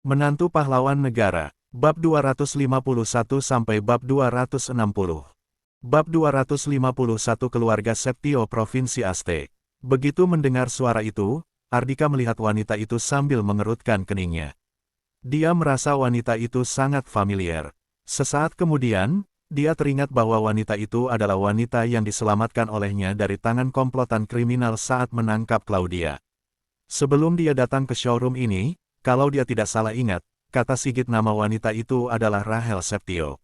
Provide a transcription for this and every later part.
Menantu Pahlawan Negara, Bab 251 sampai Bab 260. Bab 251 Keluarga Septio Provinsi Aste. Begitu mendengar suara itu, Ardika melihat wanita itu sambil mengerutkan keningnya. Dia merasa wanita itu sangat familiar. Sesaat kemudian, dia teringat bahwa wanita itu adalah wanita yang diselamatkan olehnya dari tangan komplotan kriminal saat menangkap Claudia. Sebelum dia datang ke showroom ini, kalau dia tidak salah ingat, kata Sigit nama wanita itu adalah Rahel Septio.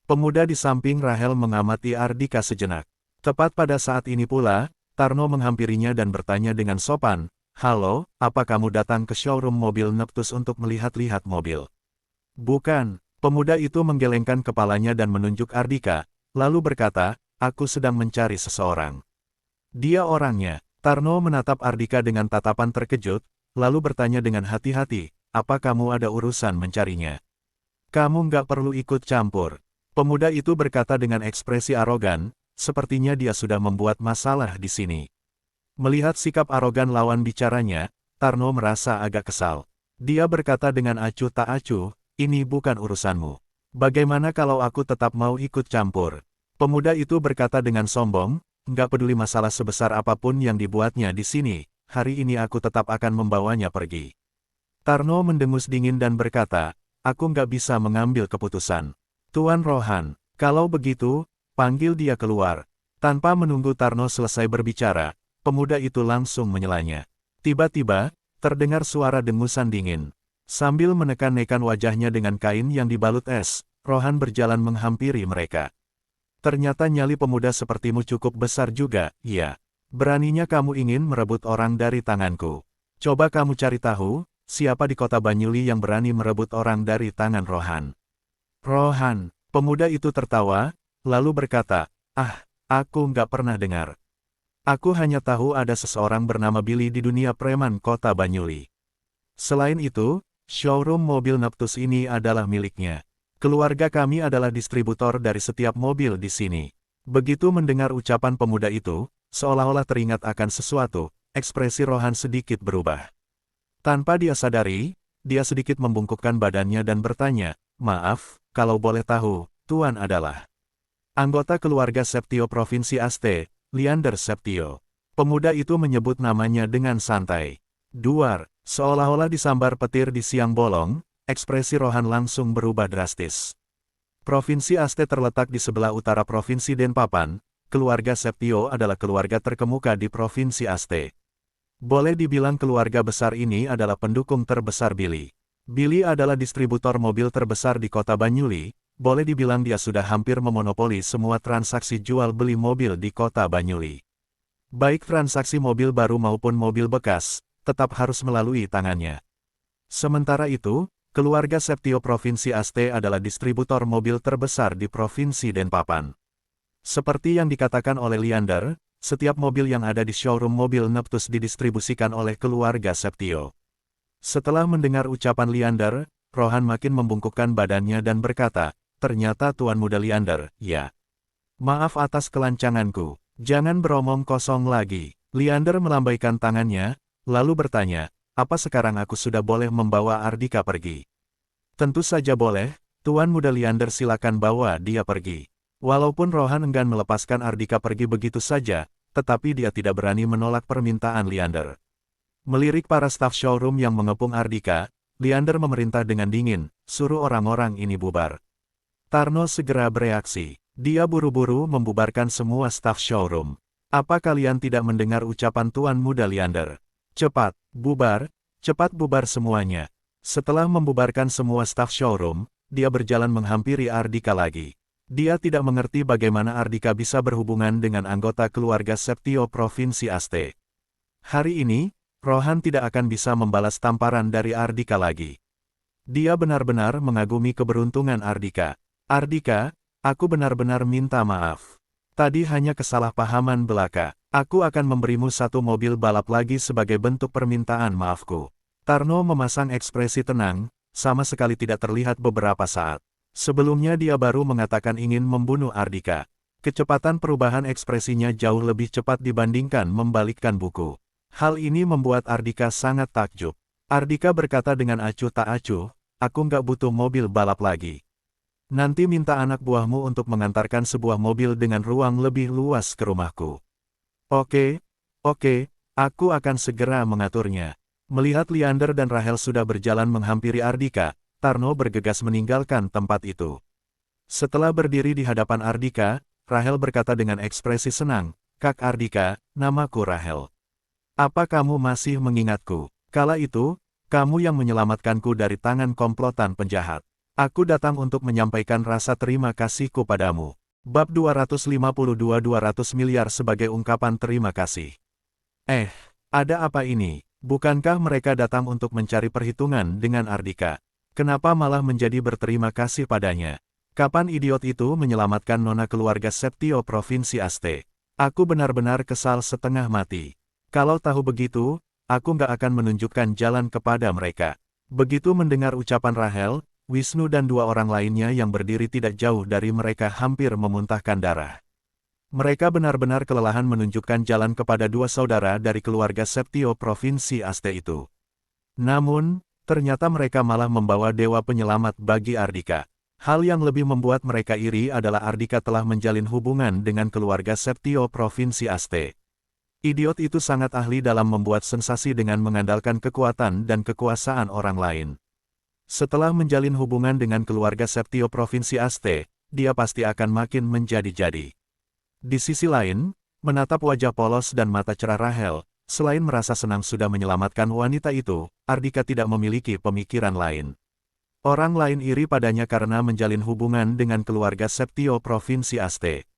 Pemuda di samping Rahel mengamati Ardika sejenak. Tepat pada saat ini pula, Tarno menghampirinya dan bertanya dengan sopan, "Halo, apa kamu datang ke showroom mobil Neptus untuk melihat-lihat mobil?" "Bukan." Pemuda itu menggelengkan kepalanya dan menunjuk Ardika, lalu berkata, "Aku sedang mencari seseorang." "Dia orangnya." Tarno menatap Ardika dengan tatapan terkejut, lalu bertanya dengan hati-hati, "Apa kamu ada urusan mencarinya?" "Kamu nggak perlu ikut campur." Pemuda itu berkata dengan ekspresi arogan, sepertinya dia sudah membuat masalah di sini. Melihat sikap arogan lawan bicaranya, Tarno merasa agak kesal. Dia berkata dengan acuh tak acuh, "Ini bukan urusanmu. Bagaimana kalau aku tetap mau ikut campur?" Pemuda itu berkata dengan sombong, "Nggak peduli masalah sebesar apapun yang dibuatnya di sini, hari ini aku tetap akan membawanya pergi." Tarno mendengus dingin dan berkata, "Aku nggak bisa mengambil keputusan. Tuan Rohan, kalau begitu, panggil dia keluar." Tanpa menunggu Tarno selesai berbicara, pemuda itu langsung menyelanya. Tiba-tiba, terdengar suara dengusan dingin. Sambil menekan-nekan wajahnya dengan kain yang dibalut es, Rohan berjalan menghampiri mereka. "Ternyata nyali pemuda sepertimu cukup besar juga, ya. Beraninya kamu ingin merebut orang dari tanganku. Coba kamu cari tahu, siapa di kota Banyuli yang berani merebut orang dari tangan Rohan." "Rohan," pemuda itu tertawa, lalu berkata, "Ah, aku nggak pernah dengar. Aku hanya tahu ada seseorang bernama Billy di dunia preman kota Banyuli. Selain itu, showroom mobil Neptus ini adalah miliknya. Keluarga kami adalah distributor dari setiap mobil di sini." Begitu mendengar ucapan pemuda itu, seolah-olah teringat akan sesuatu, ekspresi Rohan sedikit berubah. Tanpa dia sadari, dia sedikit membungkukkan badannya dan bertanya, "Maaf, kalau boleh tahu, Tuan adalah?" "Anggota keluarga Septio Provinsi Aste, Leander Septio." Pemuda itu menyebut namanya dengan santai. Duar, seolah-olah disambar petir di siang bolong, ekspresi Rohan langsung berubah drastis. Provinsi Aste terletak di sebelah utara Provinsi Denpapan, keluarga Septio adalah keluarga terkemuka di Provinsi Aste. Boleh dibilang keluarga besar ini adalah pendukung terbesar Billy. Billy adalah distributor mobil terbesar di kota Banyuli, boleh dibilang dia sudah hampir memonopoli semua transaksi jual beli mobil di kota Banyuli. Baik transaksi mobil baru maupun mobil bekas, tetap harus melalui tangannya. Sementara itu, keluarga Septio Provinsi Aste adalah distributor mobil terbesar di Provinsi Denpapan. Seperti yang dikatakan oleh Leander, setiap mobil yang ada di showroom mobil Neptus didistribusikan oleh keluarga Septio. Setelah mendengar ucapan Leander, Rohan makin membungkukkan badannya dan berkata, "Ternyata Tuan Muda Leander, ya. Maaf atas kelancanganku, jangan beromong kosong lagi." Leander melambaikan tangannya, lalu bertanya, "Apa sekarang aku sudah boleh membawa Ardika pergi?" "Tentu saja boleh, Tuan Muda Leander, silakan bawa dia pergi." Walaupun Rohan enggan melepaskan Ardika pergi begitu saja, tetapi dia tidak berani menolak permintaan Leander. Melirik para staf showroom yang mengepung Ardika, Leander memerintah dengan dingin, "Suruh orang-orang ini bubar." Tarno segera bereaksi. Dia buru-buru membubarkan semua staf showroom. "Apa kalian tidak mendengar ucapan Tuan Muda Leander? Cepat, bubar, cepat bubar semuanya." Setelah membubarkan semua staf showroom, dia berjalan menghampiri Ardika lagi. Dia tidak mengerti bagaimana Ardika bisa berhubungan dengan anggota keluarga Septio Provinsi Aste. Hari ini, Rohan tidak akan bisa membalas tamparan dari Ardika lagi. Dia benar-benar mengagumi keberuntungan Ardika. "Ardika, aku benar-benar minta maaf. Tadi hanya kesalahpahaman belaka. Aku akan memberimu satu mobil balap lagi sebagai bentuk permintaan maafku." Tarno memasang ekspresi tenang, sama sekali tidak terlihat beberapa saat. Sebelumnya dia baru mengatakan ingin membunuh Ardika. Kecepatan perubahan ekspresinya jauh lebih cepat dibandingkan membalikkan buku. Hal ini membuat Ardika sangat takjub. Ardika berkata dengan acuh tak acuh, aku nggak butuh mobil balap lagi. Nanti minta anak buahmu untuk mengantarkan sebuah mobil dengan ruang lebih luas ke rumahku. Oke, oke, aku akan segera mengaturnya. Melihat Leander dan Rahel sudah berjalan menghampiri Ardika, Tarno bergegas meninggalkan tempat itu. Setelah berdiri di hadapan Ardika, Rahel berkata dengan ekspresi senang, Kak Ardika, namaku Rahel. Apa kamu masih mengingatku? Kala itu, kamu yang menyelamatkanku dari tangan komplotan penjahat. Aku datang untuk menyampaikan rasa terima kasihku padamu. Bab 252-200 miliar sebagai ungkapan terima kasih. Ada apa ini? Bukankah mereka datang untuk mencari perhitungan dengan Ardika? Kenapa malah menjadi berterima kasih padanya? Kapan idiot itu menyelamatkan nona keluarga Septio Provinsi Aste? Aku benar-benar kesal setengah mati. Kalau tahu begitu, aku nggak akan menunjukkan jalan kepada mereka. Begitu mendengar ucapan Rahel, Wisnu dan dua orang lainnya yang berdiri tidak jauh dari mereka hampir memuntahkan darah. Mereka benar-benar kelelahan menunjukkan jalan kepada dua saudara dari keluarga Septio Provinsi Aste itu. Namun, ternyata mereka malah membawa dewa penyelamat bagi Ardika. Hal yang lebih membuat mereka iri adalah Ardika telah menjalin hubungan dengan keluarga Septio Provinsi Aste. Idiot itu sangat ahli dalam membuat sensasi dengan mengandalkan kekuatan dan kekuasaan orang lain. Setelah menjalin hubungan dengan keluarga Septio Provinsi Aste, dia pasti akan makin menjadi-jadi. Di sisi lain, menatap wajah polos dan mata cerah Rahel, selain merasa senang sudah menyelamatkan wanita itu, Ardika tidak memiliki pemikiran lain. Orang lain iri padanya karena menjalin hubungan dengan keluarga Septio Provinsi Aste.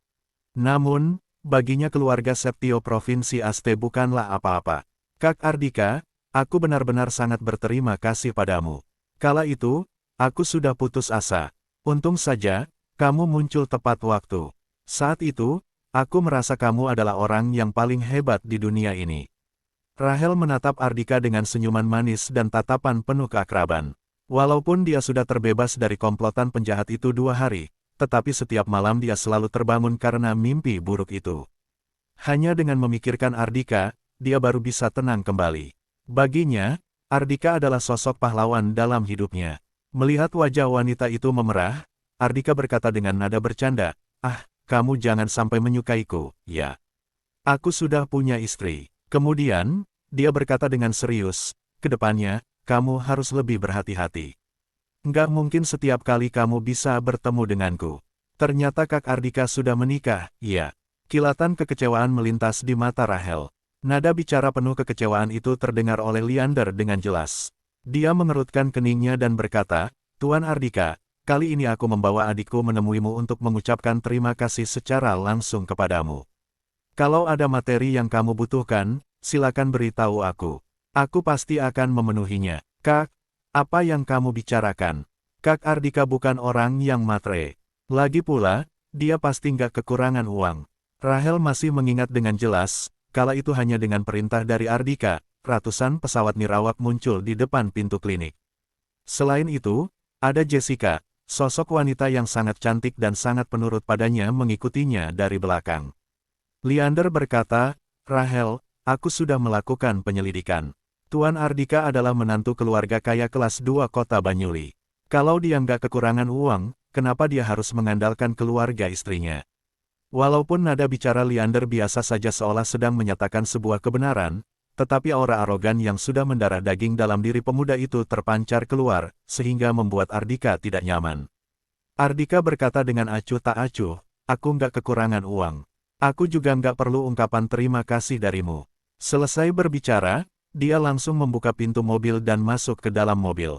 Namun, baginya keluarga Septio Provinsi Aste bukanlah apa-apa. Kak Ardika, aku benar-benar sangat berterima kasih padamu. Kala itu, aku sudah putus asa. Untung saja, kamu muncul tepat waktu. Saat itu, aku merasa kamu adalah orang yang paling hebat di dunia ini. Rahel menatap Ardika dengan senyuman manis dan tatapan penuh keakraban. Walaupun dia sudah terbebas dari komplotan penjahat itu 2 hari, tetapi setiap malam dia selalu terbangun karena mimpi buruk itu. Hanya dengan memikirkan Ardika, dia baru bisa tenang kembali. Baginya, Ardika adalah sosok pahlawan dalam hidupnya. Melihat wajah wanita itu memerah, Ardika berkata dengan nada bercanda, kamu jangan sampai menyukaiku, ya. Aku sudah punya istri. Kemudian, dia berkata dengan serius, kedepannya, kamu harus lebih berhati-hati. Nggak mungkin setiap kali kamu bisa bertemu denganku. Ternyata Kak Ardika sudah menikah, ya. Kilatan kekecewaan melintas di mata Rahel. Nada bicara penuh kekecewaan itu terdengar oleh Leander dengan jelas. Dia mengerutkan keningnya dan berkata, Tuan Ardika, kali ini aku membawa adikku menemuimu untuk mengucapkan terima kasih secara langsung kepadamu. Kalau ada materi yang kamu butuhkan, silakan beritahu aku. Aku pasti akan memenuhinya. Kak, apa yang kamu bicarakan? Kak Ardika bukan orang yang matre. Lagi pula, dia pasti nggak kekurangan uang. Rahel masih mengingat dengan jelas, kala itu hanya dengan perintah dari Ardika, ratusan pesawat nirawak muncul di depan pintu klinik. Selain itu, ada Jessica, sosok wanita yang sangat cantik dan sangat penurut padanya mengikutinya dari belakang. Leander berkata, Rahel, aku sudah melakukan penyelidikan. Tuan Ardika adalah menantu keluarga kaya kelas 2 kota Banyuli. Kalau dia nggak kekurangan uang, kenapa dia harus mengandalkan keluarga istrinya? Walaupun nada bicara Leander biasa saja seolah sedang menyatakan sebuah kebenaran, tetapi aura arogan yang sudah mendarah daging dalam diri pemuda itu terpancar keluar, sehingga membuat Ardika tidak nyaman. Ardika berkata dengan acuh tak acuh, aku nggak kekurangan uang. Aku juga nggak perlu ungkapan terima kasih darimu. Selesai berbicara, dia langsung membuka pintu mobil dan masuk ke dalam mobil.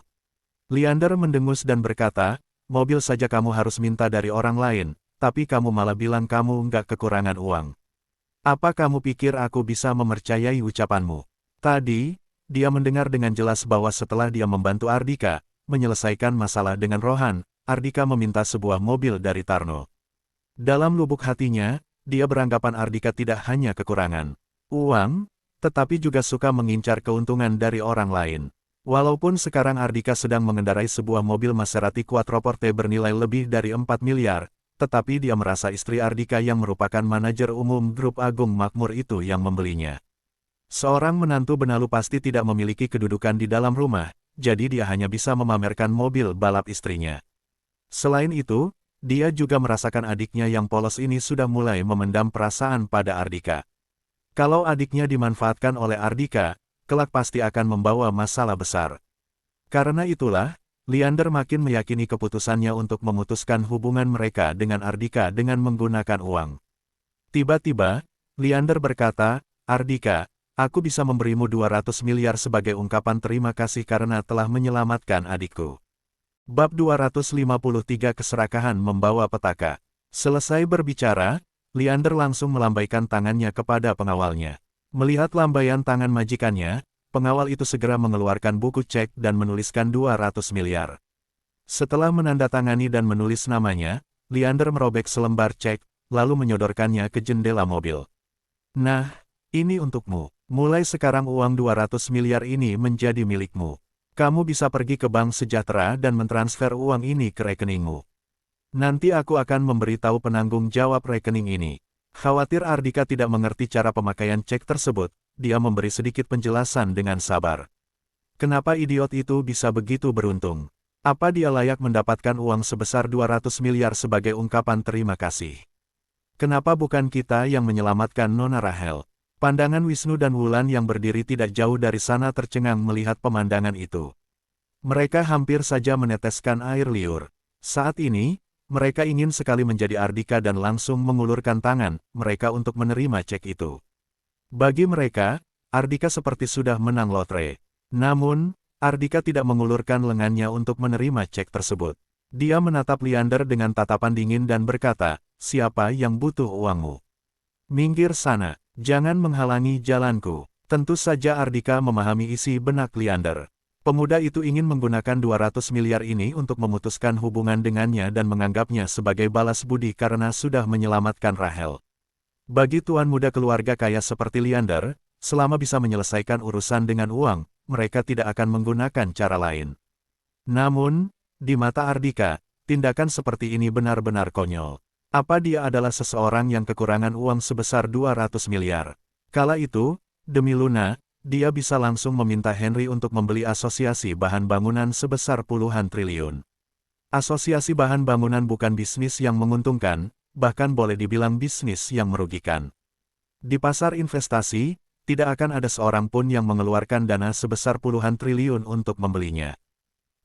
Leander mendengus dan berkata, mobil saja kamu harus minta dari orang lain, tapi kamu malah bilang kamu nggak kekurangan uang. Apa kamu pikir aku bisa mempercayai ucapanmu? Tadi, dia mendengar dengan jelas bahwa setelah dia membantu Ardika menyelesaikan masalah dengan Rohan, Ardika meminta sebuah mobil dari Tarno. Dalam lubuk hatinya, dia beranggapan Ardika tidak hanya kekurangan uang, tetapi juga suka mengincar keuntungan dari orang lain. Walaupun sekarang Ardika sedang mengendarai sebuah mobil Maserati Quattroporte bernilai lebih dari 4 miliar, tetapi dia merasa istri Ardika yang merupakan manajer umum grup Agung Makmur itu yang membelinya. Seorang menantu benalu pasti tidak memiliki kedudukan di dalam rumah, jadi dia hanya bisa memamerkan mobil balap istrinya. Selain itu, dia juga merasakan adiknya yang polos ini sudah mulai memendam perasaan pada Ardika. Kalau adiknya dimanfaatkan oleh Ardika, kelak pasti akan membawa masalah besar. Karena itulah, Leander makin meyakini keputusannya untuk memutuskan hubungan mereka dengan Ardika dengan menggunakan uang. Tiba-tiba, Leander berkata, "Ardika, aku bisa memberimu 200 miliar sebagai ungkapan terima kasih karena telah menyelamatkan adikku." Bab 253 Keserakahan membawa petaka. Selesai berbicara, Leander langsung melambaikan tangannya kepada pengawalnya. Melihat lambaian tangan majikannya, pengawal itu segera mengeluarkan buku cek dan menuliskan 200 miliar. Setelah menandatangani dan menulis namanya, Leander merobek selembar cek, lalu menyodorkannya ke jendela mobil. "Nah, ini untukmu. Mulai sekarang uang 200 miliar ini menjadi milikmu. Kamu bisa pergi ke Bank Sejahtera dan mentransfer uang ini ke rekeningmu. Nanti aku akan memberitahu penanggung jawab rekening ini." Khawatir Ardika tidak mengerti cara pemakaian cek tersebut, dia memberi sedikit penjelasan dengan sabar. Kenapa idiot itu bisa begitu beruntung? Apa dia layak mendapatkan uang sebesar 200 miliar sebagai ungkapan terima kasih? Kenapa bukan kita yang menyelamatkan Nona Rahel? Pandangan Wisnu dan Wulan yang berdiri tidak jauh dari sana tercengang melihat pemandangan itu. Mereka hampir saja meneteskan air liur. Saat ini, mereka ingin sekali menjadi Ardika dan langsung mengulurkan tangan mereka untuk menerima cek itu. Bagi mereka, Ardika seperti sudah menang lotre. Namun, Ardika tidak mengulurkan lengannya untuk menerima cek tersebut. Dia menatap Leander dengan tatapan dingin dan berkata, "Siapa yang butuh uangmu? Minggir sana, jangan menghalangi jalanku." Tentu saja Ardika memahami isi benak Leander. Pemuda itu ingin menggunakan 200 miliar ini untuk memutuskan hubungan dengannya dan menganggapnya sebagai balas budi karena sudah menyelamatkan Rahel. Bagi tuan muda keluarga kaya seperti Leander, selama bisa menyelesaikan urusan dengan uang, mereka tidak akan menggunakan cara lain. Namun, di mata Ardika, tindakan seperti ini benar-benar konyol. Apa dia adalah seseorang yang kekurangan uang sebesar 200 miliar? Kala itu, demi Luna, dia bisa langsung meminta Henry untuk membeli asosiasi bahan bangunan sebesar puluhan triliun. Asosiasi bahan bangunan bukan bisnis yang menguntungkan, bahkan boleh dibilang bisnis yang merugikan. Di pasar investasi, tidak akan ada seorang pun yang mengeluarkan dana sebesar puluhan triliun untuk membelinya.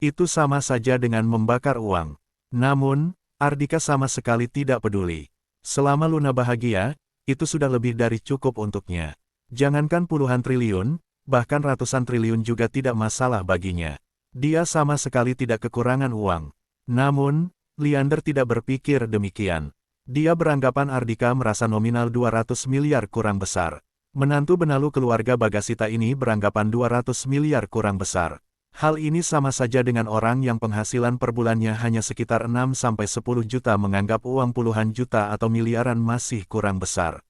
Itu sama saja dengan membakar uang. Namun, Ardika sama sekali tidak peduli. Selama Luna bahagia, itu sudah lebih dari cukup untuknya. Jangankan puluhan triliun, bahkan ratusan triliun juga tidak masalah baginya. Dia sama sekali tidak kekurangan uang. Namun, Leander tidak berpikir demikian. Dia beranggapan Ardika merasa nominal 200 miliar kurang besar. Menantu benalu keluarga Bagasita ini beranggapan 200 miliar kurang besar. Hal ini sama saja dengan orang yang penghasilan per bulannya hanya sekitar 6-10 juta menganggap uang puluhan juta atau miliaran masih kurang besar.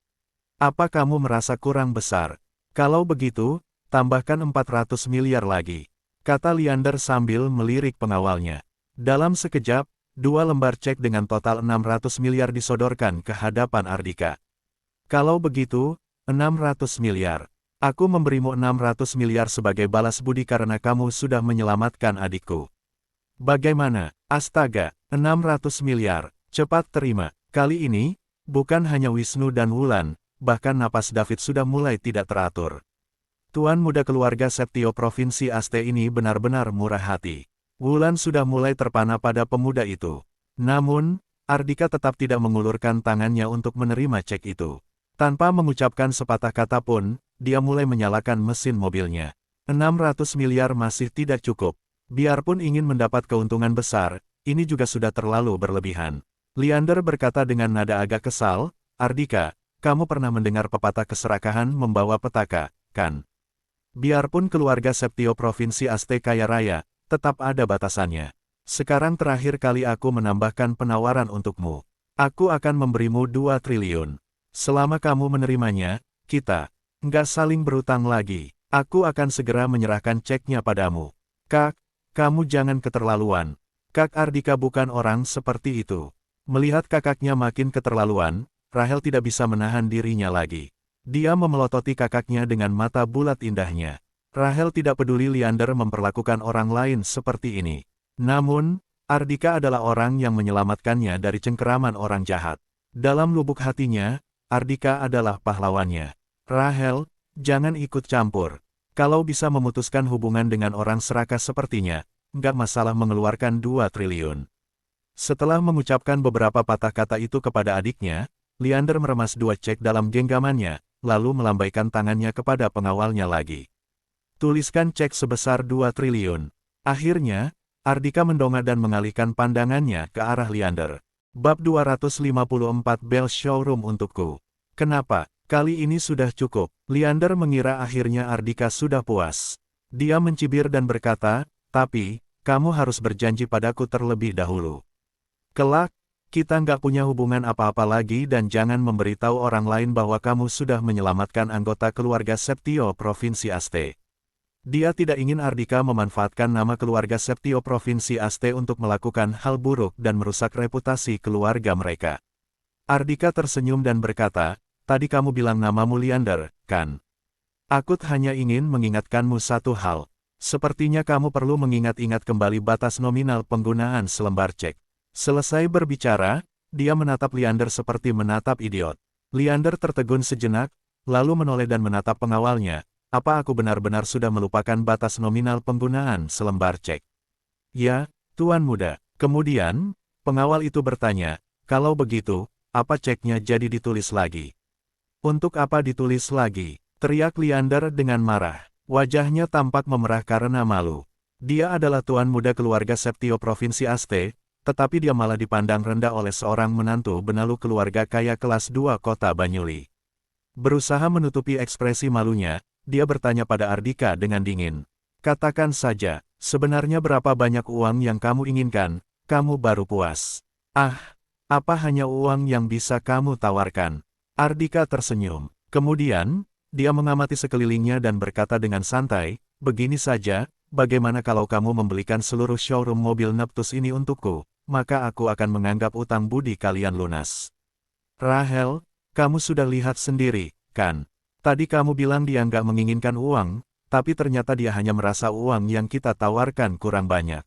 Apa kamu merasa kurang besar? Kalau begitu, tambahkan 400 miliar lagi, kata Leander sambil melirik pengawalnya. Dalam sekejap, 2 lembar cek dengan total 600 miliar disodorkan ke hadapan Ardika. Kalau begitu, 600 miliar. Aku memberimu 600 miliar sebagai balas budi karena kamu sudah menyelamatkan adikku. Bagaimana? Astaga, 600 miliar. Cepat terima. Kali ini, bukan hanya Wisnu dan Wulan, bahkan napas David sudah mulai tidak teratur. Tuan muda keluarga Septio Provinsi Aste ini benar-benar murah hati. Wulan sudah mulai terpana pada pemuda itu. Namun, Ardika tetap tidak mengulurkan tangannya untuk menerima cek itu. Tanpa mengucapkan sepatah kata pun, dia mulai menyalakan mesin mobilnya. 600 miliar masih tidak cukup. Biarpun ingin mendapat keuntungan besar, ini juga sudah terlalu berlebihan. Leander berkata dengan nada agak kesal, "Ardika, kamu pernah mendengar pepatah keserakahan membawa petaka, kan? Biarpun keluarga Septio Provinsi Aste kaya raya, tetap ada batasannya. Sekarang terakhir kali aku menambahkan penawaran untukmu. Aku akan memberimu 2 triliun. Selama kamu menerimanya, kita nggak saling berutang lagi. Aku akan segera menyerahkan ceknya padamu." "Kak, kamu jangan keterlaluan. Kak Ardika bukan orang seperti itu." Melihat kakaknya makin keterlaluan, Rahel tidak bisa menahan dirinya lagi. Dia memelototi kakaknya dengan mata bulat indahnya. Rahel tidak peduli Leander memperlakukan orang lain seperti ini. Namun, Ardika adalah orang yang menyelamatkannya dari cengkeraman orang jahat. Dalam lubuk hatinya, Ardika adalah pahlawannya. Rahel, jangan ikut campur. Kalau bisa memutuskan hubungan dengan orang serakah sepertinya, nggak masalah mengeluarkan 2 triliun. Setelah mengucapkan beberapa patah kata itu kepada adiknya, Leander meremas 2 cek dalam genggamannya, lalu melambaikan tangannya kepada pengawalnya lagi. Tuliskan cek sebesar 2 triliun. Akhirnya, Ardika mendongak dan mengalihkan pandangannya ke arah Leander. Bab 254 Bell Showroom untukku. Kenapa? Kali ini sudah cukup. Leander mengira akhirnya Ardika sudah puas. Dia mencibir dan berkata, tapi, kamu harus berjanji padaku terlebih dahulu. Kelak, kita nggak punya hubungan apa-apa lagi dan jangan memberitahu orang lain bahwa kamu sudah menyelamatkan anggota keluarga Septio Provinsi Aste. Dia tidak ingin Ardika memanfaatkan nama keluarga Septio Provinsi Aste untuk melakukan hal buruk dan merusak reputasi keluarga mereka. Ardika tersenyum dan berkata, tadi kamu bilang namamu Leander, kan? Aku hanya ingin mengingatkanmu satu hal. Sepertinya kamu perlu mengingat-ingat kembali batas nominal penggunaan selembar cek. Selesai berbicara, dia menatap Leander seperti menatap idiot. Leander tertegun sejenak, lalu menoleh dan menatap pengawalnya. Apa aku benar-benar sudah melupakan batas nominal penggunaan selembar cek? Ya, Tuan Muda. Kemudian, pengawal itu bertanya, kalau begitu, apa ceknya jadi ditulis lagi? Untuk apa ditulis lagi? Teriak Leander dengan marah. Wajahnya tampak memerah karena malu. Dia adalah Tuan Muda keluarga Septio Provinsi Aste, tetapi dia malah dipandang rendah oleh seorang menantu benalu keluarga kaya kelas 2 kota Banyuli. Berusaha menutupi ekspresi malunya, dia bertanya pada Ardika dengan dingin. Katakan saja, sebenarnya berapa banyak uang yang kamu inginkan, kamu baru puas. Ah, apa hanya uang yang bisa kamu tawarkan? Ardika tersenyum. Kemudian, dia mengamati sekelilingnya dan berkata dengan santai, begini saja, bagaimana kalau kamu membelikan seluruh showroom mobil Neptus ini untukku, maka aku akan menganggap utang budi kalian lunas. Rahel, kamu sudah lihat sendiri, kan? Tadi kamu bilang dia nggak menginginkan uang, tapi ternyata dia hanya merasa uang yang kita tawarkan kurang banyak.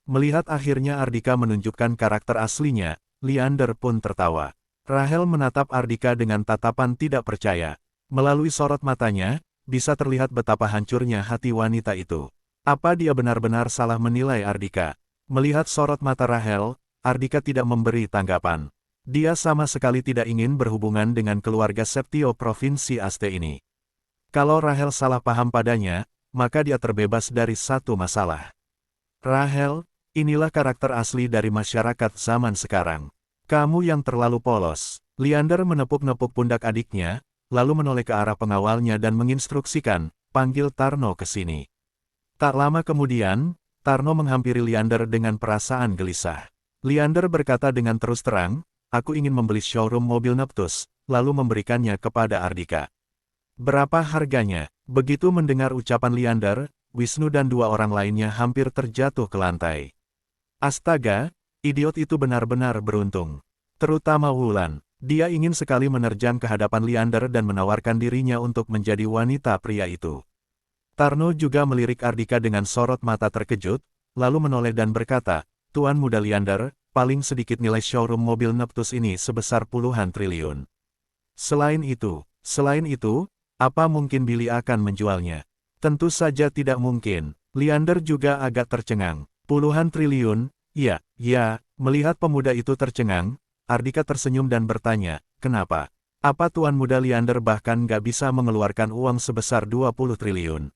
Melihat akhirnya Ardika menunjukkan karakter aslinya, Leander pun tertawa. Rahel menatap Ardika dengan tatapan tidak percaya. Melalui sorot matanya, bisa terlihat betapa hancurnya hati wanita itu. Apa dia benar-benar salah menilai Ardika? Melihat sorot mata Rahel, Ardika tidak memberi tanggapan. Dia sama sekali tidak ingin berhubungan dengan keluarga Septio Provinsi Aste ini. Kalau Rahel salah paham padanya, maka dia terbebas dari satu masalah. Rahel, inilah karakter asli dari masyarakat zaman sekarang. Kamu yang terlalu polos. Leander menepuk-nepuk pundak adiknya, lalu menoleh ke arah pengawalnya dan menginstruksikan, panggil Tarno ke sini. Tak lama kemudian, Tarno menghampiri Leander dengan perasaan gelisah. Leander berkata dengan terus terang, aku ingin membeli showroom mobil Neptus, lalu memberikannya kepada Ardika. Berapa harganya? Begitu mendengar ucapan Leander, Wisnu dan 2 orang lainnya hampir terjatuh ke lantai. Astaga, idiot itu benar-benar beruntung. Terutama Wulan. Dia ingin sekali menerjang ke hadapan Leander dan menawarkan dirinya untuk menjadi wanita pria itu. Tarno juga melirik Ardika dengan sorot mata terkejut, lalu menoleh dan berkata, Tuan Muda Leander, paling sedikit nilai showroom mobil Neptus ini sebesar puluhan triliun. Selain itu, apa mungkin Billy akan menjualnya? Tentu saja tidak mungkin. Leander juga agak tercengang. Puluhan triliun, ya, melihat pemuda itu tercengang, Ardika tersenyum dan bertanya, kenapa? Apa Tuan Muda Leander bahkan nggak bisa mengeluarkan uang sebesar 20 triliun?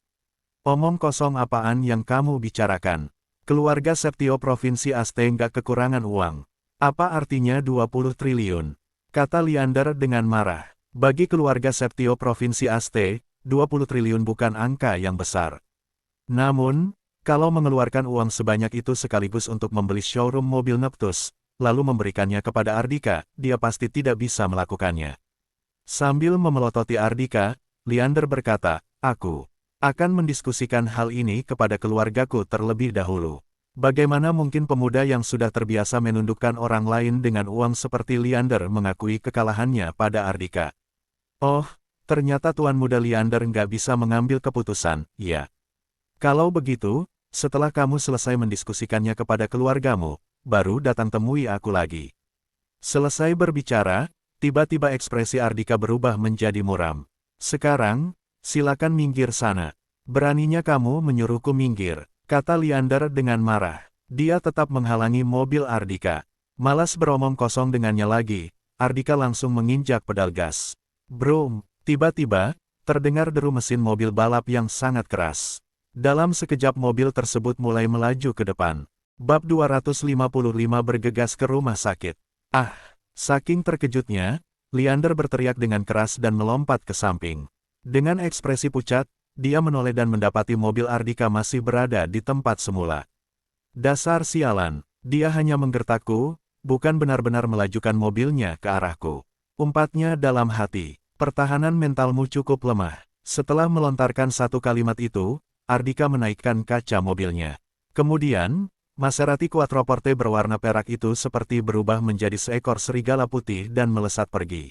Omong kosong apaan yang kamu bicarakan? Keluarga Septio Provinsi Aste nggak kekurangan uang. Apa artinya 20 triliun? Kata Leander dengan marah. Bagi keluarga Septio Provinsi Aste, 20 triliun bukan angka yang besar. Namun, kalau mengeluarkan uang sebanyak itu sekaligus untuk membeli showroom mobil Neptus, lalu memberikannya kepada Ardika, dia pasti tidak bisa melakukannya. Sambil memelototi Ardika, Leander berkata, aku akan mendiskusikan hal ini kepada keluargaku terlebih dahulu. Bagaimana mungkin pemuda yang sudah terbiasa menundukkan orang lain dengan uang seperti Leander mengakui kekalahannya pada Ardika? Oh, ternyata Tuan Muda Liander nggak bisa mengambil keputusan, ya. Kalau begitu, setelah kamu selesai mendiskusikannya kepada keluargamu, baru datang temui aku lagi. Selesai berbicara, tiba-tiba ekspresi Ardika berubah menjadi muram. Sekarang, silakan minggir sana. Beraninya kamu menyuruhku minggir, kata Liander dengan marah. Dia tetap menghalangi mobil Ardika. Malas beromong kosong dengannya lagi, Ardika langsung menginjak pedal gas. Brum, tiba-tiba, terdengar deru mesin mobil balap yang sangat keras. Dalam sekejap mobil tersebut mulai melaju ke depan. Bab 255 bergegas ke rumah sakit. Ah, saking terkejutnya, Liander berteriak dengan keras dan melompat ke samping. Dengan ekspresi pucat, dia menoleh dan mendapati mobil Ardika masih berada di tempat semula. Dasar sialan, dia hanya menggertakku, bukan benar-benar melajukan mobilnya ke arahku. Umpatnya dalam hati, pertahanan mentalmu cukup lemah. Setelah melontarkan satu kalimat itu, Ardika menaikkan kaca mobilnya. Kemudian, Maserati Quattroporte berwarna perak itu seperti berubah menjadi seekor serigala putih dan melesat pergi.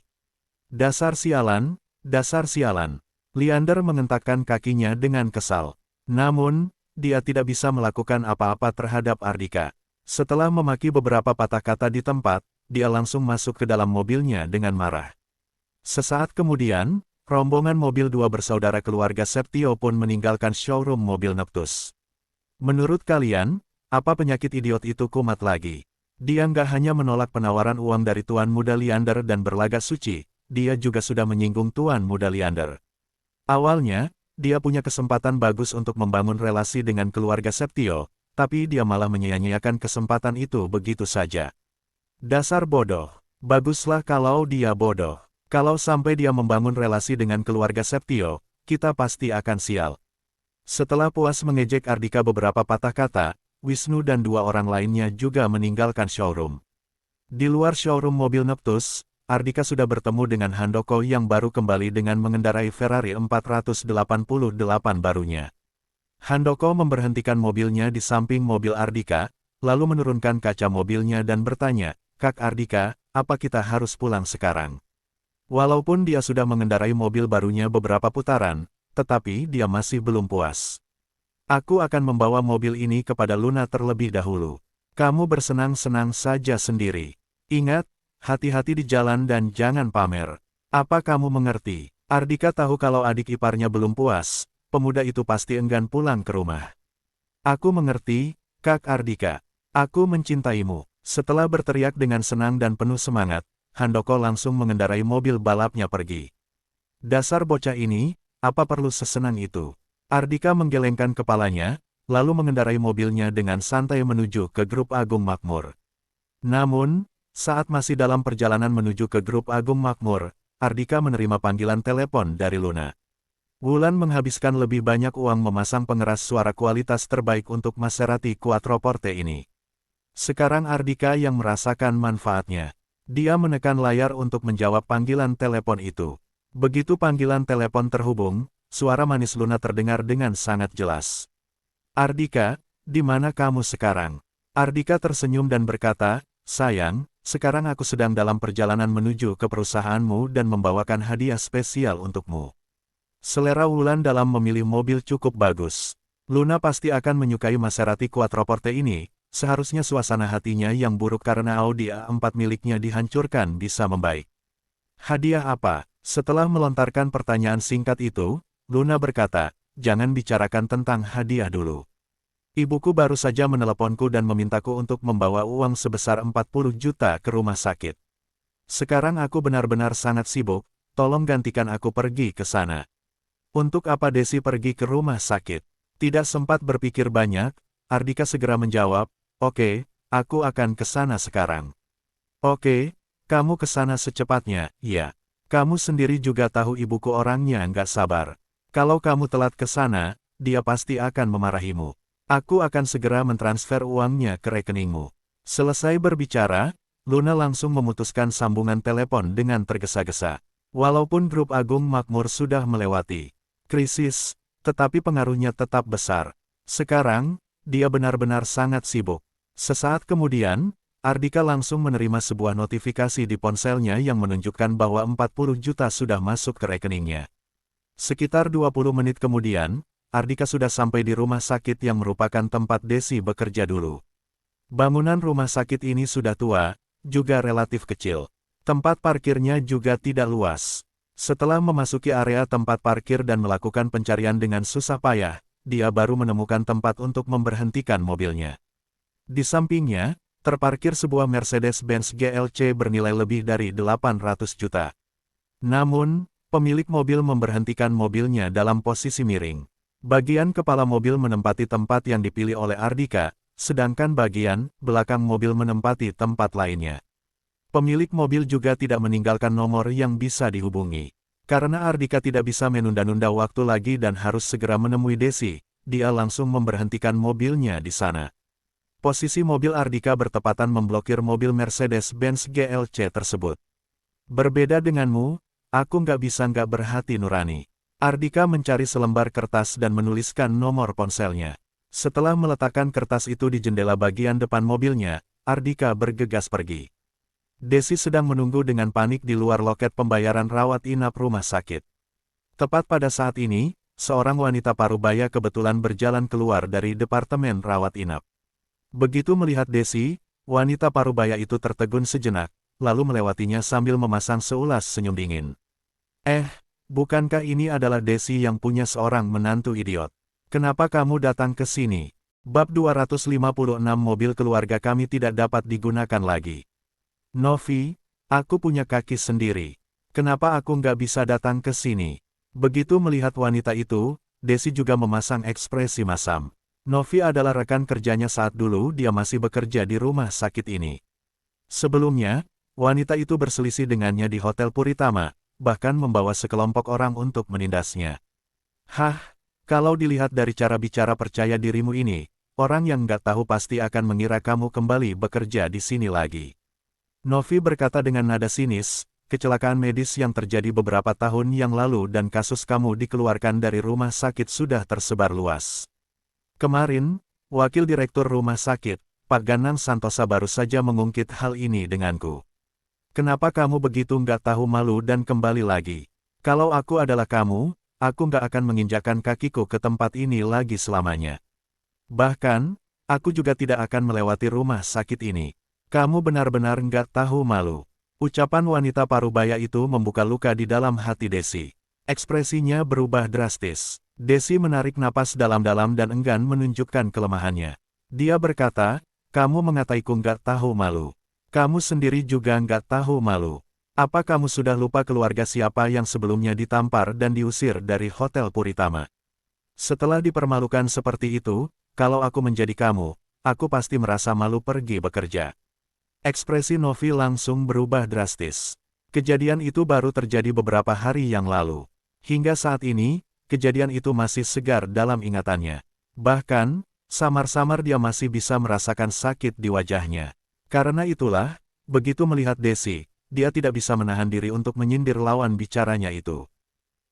Dasar sialan, dasar sialan. Liander mengentakkan kakinya dengan kesal. Namun, dia tidak bisa melakukan apa-apa terhadap Ardika. Setelah memaki beberapa patah kata di tempat, dia langsung masuk ke dalam mobilnya dengan marah. Sesaat kemudian, rombongan mobil dua bersaudara keluarga Septio pun meninggalkan showroom mobil Neptus. Menurut kalian, apa penyakit idiot itu kumat lagi? Dia nggak hanya menolak penawaran uang dari Tuan Muda Liander dan berlagak suci, dia juga sudah menyinggung Tuan Muda Liander. Awalnya, dia punya kesempatan bagus untuk membangun relasi dengan keluarga Septio, tapi dia malah menyia-nyiakan kesempatan itu begitu saja. Dasar bodoh. Baguslah kalau dia bodoh. Kalau sampai dia membangun relasi dengan keluarga Septio, kita pasti akan sial. Setelah puas mengejek Ardika beberapa patah kata, Wisnu dan dua orang lainnya juga meninggalkan showroom. Di luar showroom mobil Neptus, Ardika sudah bertemu dengan Handoko yang baru kembali dengan mengendarai Ferrari 488 barunya. Handoko memberhentikan mobilnya di samping mobil Ardika, lalu menurunkan kaca mobilnya dan bertanya, "Kak Ardika, apa kita harus pulang sekarang?" Walaupun dia sudah mengendarai mobil barunya beberapa putaran, tetapi dia masih belum puas. "Aku akan membawa mobil ini kepada Luna terlebih dahulu. Kamu bersenang-senang saja sendiri. Ingat, hati-hati di jalan dan jangan pamer. Apa kamu mengerti?" Ardika tahu kalau adik iparnya belum puas, pemuda itu pasti enggan pulang ke rumah. "Aku mengerti, Kak Ardika. Aku mencintaimu." Setelah berteriak dengan senang dan penuh semangat, Handoko langsung mengendarai mobil balapnya pergi. Dasar bocah ini, apa perlu sesenang itu? Ardika menggelengkan kepalanya, lalu mengendarai mobilnya dengan santai menuju ke Grup Agung Makmur. Namun, saat masih dalam perjalanan menuju ke Grup Agung Makmur, Ardika menerima panggilan telepon dari Luna. Wulan menghabiskan lebih banyak uang memasang pengeras suara kualitas terbaik untuk Maserati Quattroporte ini. Sekarang Ardika yang merasakan manfaatnya. Dia menekan layar untuk menjawab panggilan telepon itu. Begitu panggilan telepon terhubung, suara manis Luna terdengar dengan sangat jelas. "Ardika, di mana kamu sekarang?" Ardika tersenyum dan berkata, "Sayang, sekarang aku sedang dalam perjalanan menuju ke perusahaanmu dan membawakan hadiah spesial untukmu." Selera Wulan dalam memilih mobil cukup bagus. Luna pasti akan menyukai Maserati Quattroporte ini, seharusnya suasana hatinya yang buruk karena Audi A4 miliknya dihancurkan bisa membaik. "Hadiah apa?" Setelah melontarkan pertanyaan singkat itu, Luna berkata, "Jangan bicarakan tentang hadiah dulu. Ibuku baru saja meneleponku dan memintaku untuk membawa uang sebesar 40 juta ke rumah sakit. Sekarang aku benar-benar sangat sibuk, tolong gantikan aku pergi ke sana." "Untuk apa Desi pergi ke rumah sakit?" Tidak sempat berpikir banyak, Ardika segera menjawab, "Oke, aku akan ke sana sekarang." "Oke, kamu ke sana secepatnya." "Ya. Kamu sendiri juga tahu ibuku orangnya nggak sabar. Kalau kamu telat ke sana, dia pasti akan memarahimu. Aku akan segera mentransfer uangnya ke rekeningmu." Selesai berbicara, Luna langsung memutuskan sambungan telepon dengan tergesa-gesa. Walaupun Grup Agung Makmur sudah melewati krisis, tetapi pengaruhnya tetap besar. Sekarang, dia benar-benar sangat sibuk. Sesaat kemudian, Ardika langsung menerima sebuah notifikasi di ponselnya yang menunjukkan bahwa 40 juta sudah masuk ke rekeningnya. Sekitar 20 menit kemudian, Ardika sudah sampai di rumah sakit yang merupakan tempat Desi bekerja dulu. Bangunan rumah sakit ini sudah tua, juga relatif kecil. Tempat parkirnya juga tidak luas. Setelah memasuki area tempat parkir dan melakukan pencarian dengan susah payah, dia baru menemukan tempat untuk memberhentikan mobilnya. Di sampingnya, terparkir sebuah Mercedes-Benz GLC bernilai lebih dari 800 juta. Namun, pemilik mobil memberhentikan mobilnya dalam posisi miring. Bagian kepala mobil menempati tempat yang dipilih oleh Ardika, sedangkan bagian belakang mobil menempati tempat lainnya. Pemilik mobil juga tidak meninggalkan nomor yang bisa dihubungi. Karena Ardika tidak bisa menunda-nunda waktu lagi dan harus segera menemui Desi, dia langsung memberhentikan mobilnya di sana. Posisi mobil Ardika bertepatan memblokir mobil Mercedes-Benz GLC tersebut. Berbeda denganmu, aku nggak berhati nurani. Ardika mencari selembar kertas dan menuliskan nomor ponselnya. Setelah meletakkan kertas itu di jendela bagian depan mobilnya, Ardika bergegas pergi. Desi sedang menunggu dengan panik di luar loket pembayaran rawat inap rumah sakit. Tepat pada saat ini, seorang wanita parubaya kebetulan berjalan keluar dari departemen rawat inap. Begitu melihat Desi, wanita parubaya itu tertegun sejenak, lalu melewatinya sambil memasang seulas senyum dingin. Bukankah ini adalah Desi yang punya seorang menantu idiot? Kenapa kamu datang ke sini? Bab 256 mobil keluarga kami tidak dapat digunakan lagi. Novi, aku punya kaki sendiri. Kenapa aku nggak bisa datang ke sini? Begitu melihat wanita itu, Desi juga memasang ekspresi masam. Novi adalah rekan kerjanya saat dulu dia masih bekerja di rumah sakit ini. Sebelumnya, wanita itu berselisih dengannya di Hotel Puritama, bahkan membawa sekelompok orang untuk menindasnya. Kalau dilihat dari cara bicara percaya dirimu ini, orang yang nggak tahu pasti akan mengira kamu kembali bekerja di sini lagi. Novi berkata dengan nada sinis, kecelakaan medis yang terjadi beberapa tahun yang lalu dan kasus kamu dikeluarkan dari rumah sakit sudah tersebar luas. Kemarin, Wakil Direktur Rumah Sakit, Pak Ganang Santosa baru saja mengungkit hal ini denganku. Kenapa kamu begitu nggak tahu malu dan kembali lagi? Kalau aku adalah kamu, aku nggak akan menginjakkan kakiku ke tempat ini lagi selamanya. Bahkan, aku juga tidak akan melewati rumah sakit ini. Kamu benar-benar nggak tahu malu. Ucapan wanita parubaya itu membuka luka di dalam hati Desi. Ekspresinya berubah drastis. Desi menarik napas dalam-dalam dan enggan menunjukkan kelemahannya. Dia berkata, kamu mengataiku nggak tahu malu. Kamu sendiri juga nggak tahu malu. Apa kamu sudah lupa keluarga siapa yang sebelumnya ditampar dan diusir dari Hotel Puritama? Setelah dipermalukan seperti itu, kalau aku menjadi kamu, aku pasti merasa malu pergi bekerja. Ekspresi Novi langsung berubah drastis. Kejadian itu baru terjadi beberapa hari yang lalu. Hingga saat ini, kejadian itu masih segar dalam ingatannya. Bahkan, samar-samar dia masih bisa merasakan sakit di wajahnya. Karena itulah, begitu melihat Desi, dia tidak bisa menahan diri untuk menyindir lawan bicaranya itu.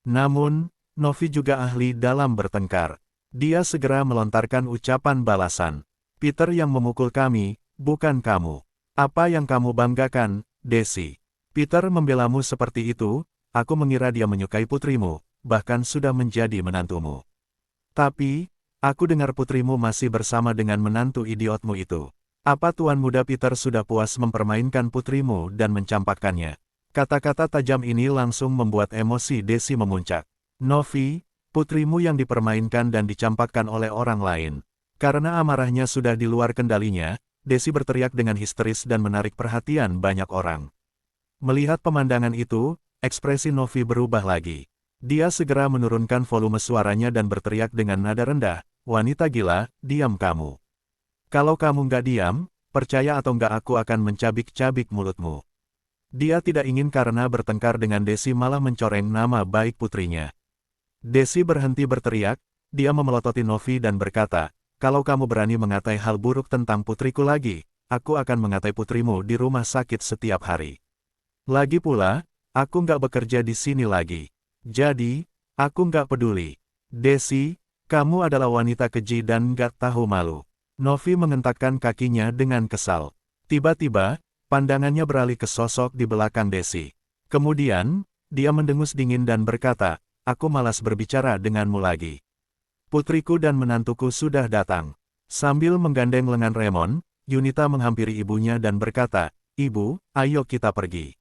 Namun, Novi juga ahli dalam bertengkar. Dia segera melontarkan ucapan balasan. Peter yang memukul kami, bukan kamu. Apa yang kamu banggakan, Desi? Peter membelamu seperti itu, aku mengira dia menyukai putrimu, bahkan sudah menjadi menantumu. Tapi, aku dengar putrimu masih bersama dengan menantu idiotmu itu. Apa Tuan Muda Peter sudah puas mempermainkan putrimu dan mencampakkannya? Kata-kata tajam ini langsung membuat emosi Desi memuncak. Novi, putrimu yang dipermainkan dan dicampakkan oleh orang lain. Karena amarahnya sudah di luar kendalinya, Desi berteriak dengan histeris dan menarik perhatian banyak orang. Melihat pemandangan itu, ekspresi Novi berubah lagi. Dia segera menurunkan volume suaranya dan berteriak dengan nada rendah, wanita gila, diam kamu. Kalau kamu nggak diam, percaya atau nggak aku akan mencabik-cabik mulutmu. Dia tidak ingin karena bertengkar dengan Desi malah mencoreng nama baik putrinya. Desi berhenti berteriak, dia memelototi Novi dan berkata, kalau kamu berani mengatai hal buruk tentang putriku lagi, aku akan mengatai putrimu di rumah sakit setiap hari. Lagi pula, aku nggak bekerja di sini lagi. Jadi, aku nggak peduli. Desi, kamu adalah wanita keji dan nggak tahu malu. Novi mengentakkan kakinya dengan kesal. Tiba-tiba, pandangannya beralih ke sosok di belakang Desi. Kemudian, dia mendengus dingin dan berkata, "Aku malas berbicara denganmu lagi. Putriku dan menantuku sudah datang." Sambil menggandeng lengan Raymond, Yunita menghampiri ibunya dan berkata, "Ibu, ayo kita pergi.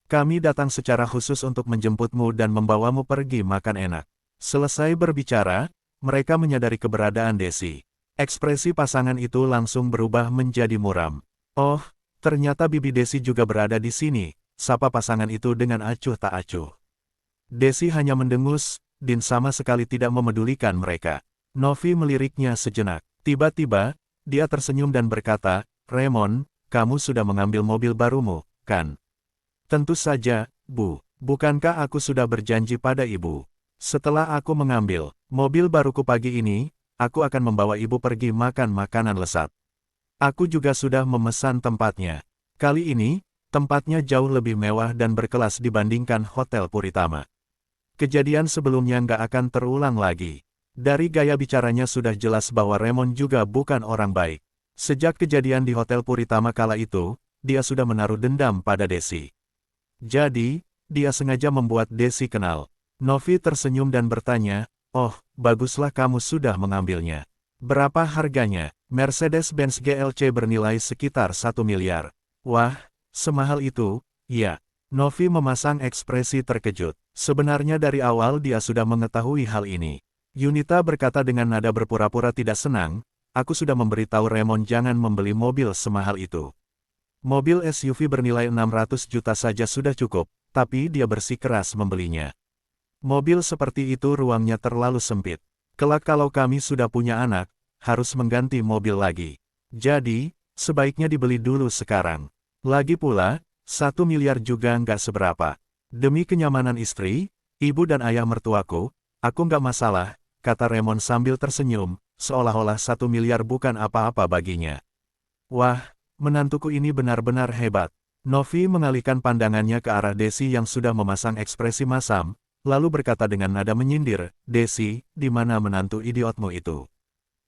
Kami datang secara khusus untuk menjemputmu dan membawamu pergi makan enak." Selesai berbicara, mereka menyadari keberadaan Desi. Ekspresi pasangan itu langsung berubah menjadi muram. "Oh, ternyata bibi Desi juga berada di sini," sapa pasangan itu dengan acuh tak acuh. Desi hanya mendengus, Din sama sekali tidak memedulikan mereka. Novi meliriknya sejenak. Tiba-tiba, dia tersenyum dan berkata, "Raymond, kamu sudah mengambil mobil barumu, kan?" "Tentu saja, Bu. Bukankah aku sudah berjanji pada Ibu? Setelah aku mengambil mobil baruku pagi ini, aku akan membawa Ibu pergi makan makanan lezat. Aku juga sudah memesan tempatnya. Kali ini, tempatnya jauh lebih mewah dan berkelas dibandingkan Hotel Puritama. Kejadian sebelumnya nggak akan terulang lagi." Dari gaya bicaranya sudah jelas bahwa Raymond juga bukan orang baik. Sejak kejadian di Hotel Puritama kala itu, dia sudah menaruh dendam pada Desi. Jadi, dia sengaja membuat Desi kenal. Novi tersenyum dan bertanya, "Oh, baguslah kamu sudah mengambilnya. Berapa harganya?" "Mercedes-Benz GLC bernilai sekitar 1 miliar. "Wah, semahal itu?" "Ya." Novi memasang ekspresi terkejut. Sebenarnya dari awal dia sudah mengetahui hal ini. Yunita berkata dengan nada berpura-pura tidak senang, "Aku sudah memberitahu Raymond jangan membeli mobil semahal itu. Mobil SUV bernilai 600 juta saja sudah cukup, tapi dia bersikeras membelinya. Mobil seperti itu ruangnya terlalu sempit. Kelak kalau kami sudah punya anak, harus mengganti mobil lagi. Jadi, sebaiknya dibeli dulu sekarang. Lagi pula, 1 miliar juga nggak seberapa. Demi kenyamanan istri, ibu dan ayah mertuaku, aku nggak masalah," kata Raymond sambil tersenyum, seolah-olah 1 miliar bukan apa-apa baginya. "Wah, menantuku ini benar-benar hebat." Novi mengalihkan pandangannya ke arah Desi yang sudah memasang ekspresi masam, lalu berkata dengan nada menyindir, "Desi, di mana menantu idiotmu itu?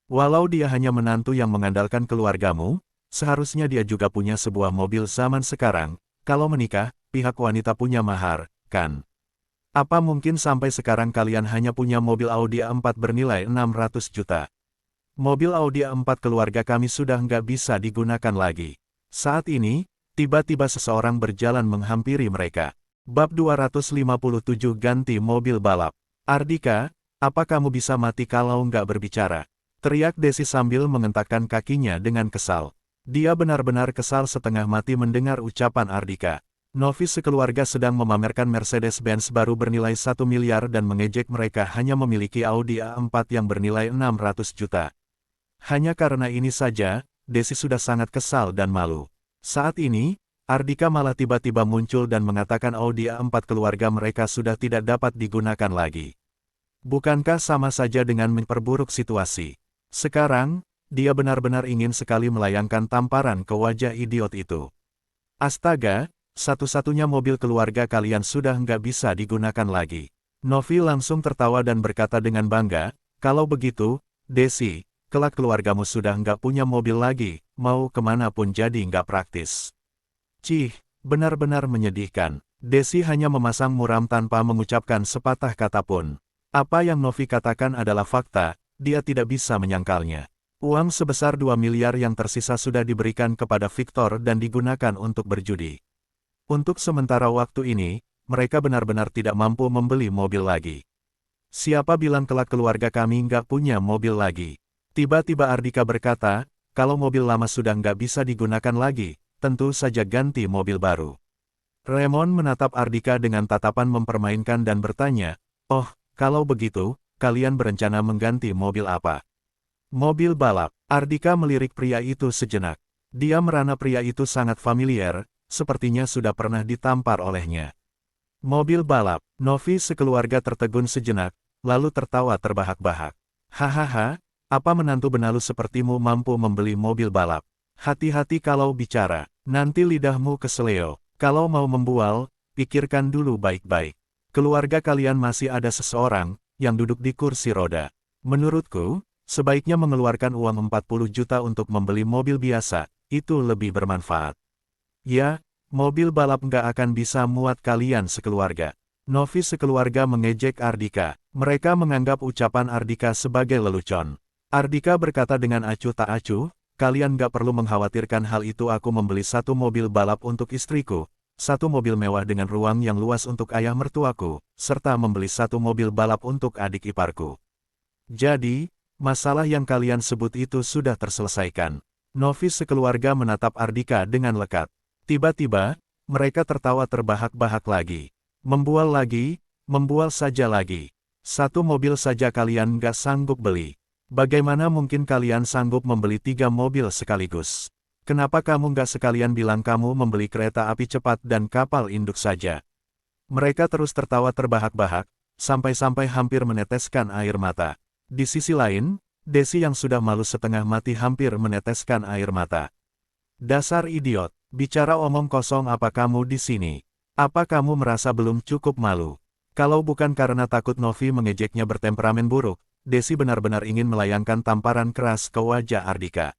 Walau dia hanya menantu yang mengandalkan keluargamu, seharusnya dia juga punya sebuah mobil zaman sekarang. Kalau menikah, pihak wanita punya mahar, kan? Apa mungkin sampai sekarang kalian hanya punya mobil Audi A4 bernilai 600 juta? Mobil Audi A4 keluarga kami sudah nggak bisa digunakan lagi." Saat ini, tiba-tiba seseorang berjalan menghampiri mereka. Bab 257 ganti mobil balap. "Ardika, apa kamu bisa mati kalau nggak berbicara?" teriak Desi sambil mengentakkan kakinya dengan kesal. Dia benar-benar kesal setengah mati mendengar ucapan Ardika. Novi sekeluarga sedang memamerkan Mercedes-Benz baru bernilai 1 miliar dan mengejek mereka hanya memiliki Audi A4 yang bernilai 600 juta. Hanya karena ini saja, Desi sudah sangat kesal dan malu. Saat ini, Ardika malah tiba-tiba muncul dan mengatakan Audi A4 keluarga mereka sudah tidak dapat digunakan lagi. Bukankah sama saja dengan memperburuk situasi? Sekarang, dia benar-benar ingin sekali melayangkan tamparan ke wajah idiot itu. "Astaga! Satu-satunya mobil keluarga kalian sudah nggak bisa digunakan lagi." Novi langsung tertawa dan berkata dengan bangga, "Kalau begitu, Desi, kelak keluargamu sudah nggak punya mobil lagi, mau kemana pun jadi nggak praktis." Cih, benar-benar menyedihkan. Desi hanya memasang muram tanpa mengucapkan sepatah kata pun. Apa yang Novi katakan adalah fakta, dia tidak bisa menyangkalnya. Uang sebesar 2 miliar yang tersisa sudah diberikan kepada Victor dan digunakan untuk berjudi. Untuk sementara waktu ini, mereka benar-benar tidak mampu membeli mobil lagi. "Siapa bilang kelak keluarga kami nggak punya mobil lagi?" Tiba-tiba Ardika berkata, "Kalau mobil lama sudah nggak bisa digunakan lagi, tentu saja ganti mobil baru." Raymond menatap Ardika dengan tatapan mempermainkan dan bertanya, "Oh, kalau begitu, kalian berencana mengganti mobil apa?" "Mobil balap." Ardika melirik pria itu sejenak. Dia merana pria itu sangat familiar, sepertinya sudah pernah ditampar olehnya. "Mobil balap." Novi sekeluarga tertegun sejenak, lalu tertawa terbahak-bahak. "Hahaha, apa menantu benalu sepertimu mampu membeli mobil balap? Hati-hati kalau bicara, nanti lidahmu keseleo. Kalau mau membual, pikirkan dulu baik-baik. Keluarga kalian masih ada seseorang yang duduk di kursi roda. Menurutku, sebaiknya mengeluarkan uang 40 juta untuk membeli mobil biasa, itu lebih bermanfaat. Ya, mobil balap nggak akan bisa muat kalian sekeluarga. Novi sekeluarga mengejek Ardika. Mereka menganggap ucapan Ardika sebagai lelucon. Ardika berkata dengan acuh tak acuh, kalian nggak perlu mengkhawatirkan hal itu, aku membeli satu mobil balap untuk istriku, satu mobil mewah dengan ruang yang luas untuk ayah mertuaku, serta membeli satu mobil balap untuk adik iparku. Jadi, masalah yang kalian sebut itu sudah terselesaikan. Novi sekeluarga menatap Ardika dengan lekat. Tiba-tiba, mereka tertawa terbahak-bahak lagi. Membual saja lagi. Satu mobil saja kalian nggak sanggup beli. Bagaimana mungkin kalian sanggup membeli 3 mobil sekaligus? Kenapa kamu nggak sekalian bilang kamu membeli kereta api cepat dan kapal induk saja? Mereka terus tertawa terbahak-bahak, sampai-sampai hampir meneteskan air mata. Di sisi lain, Desi yang sudah malu setengah mati hampir meneteskan air mata. Dasar idiot, bicara omong kosong apa kamu di sini? Apa kamu merasa belum cukup malu? Kalau bukan karena takut Novi mengejeknya bertemperamen buruk, Desi benar-benar ingin melayangkan tamparan keras ke wajah Ardika.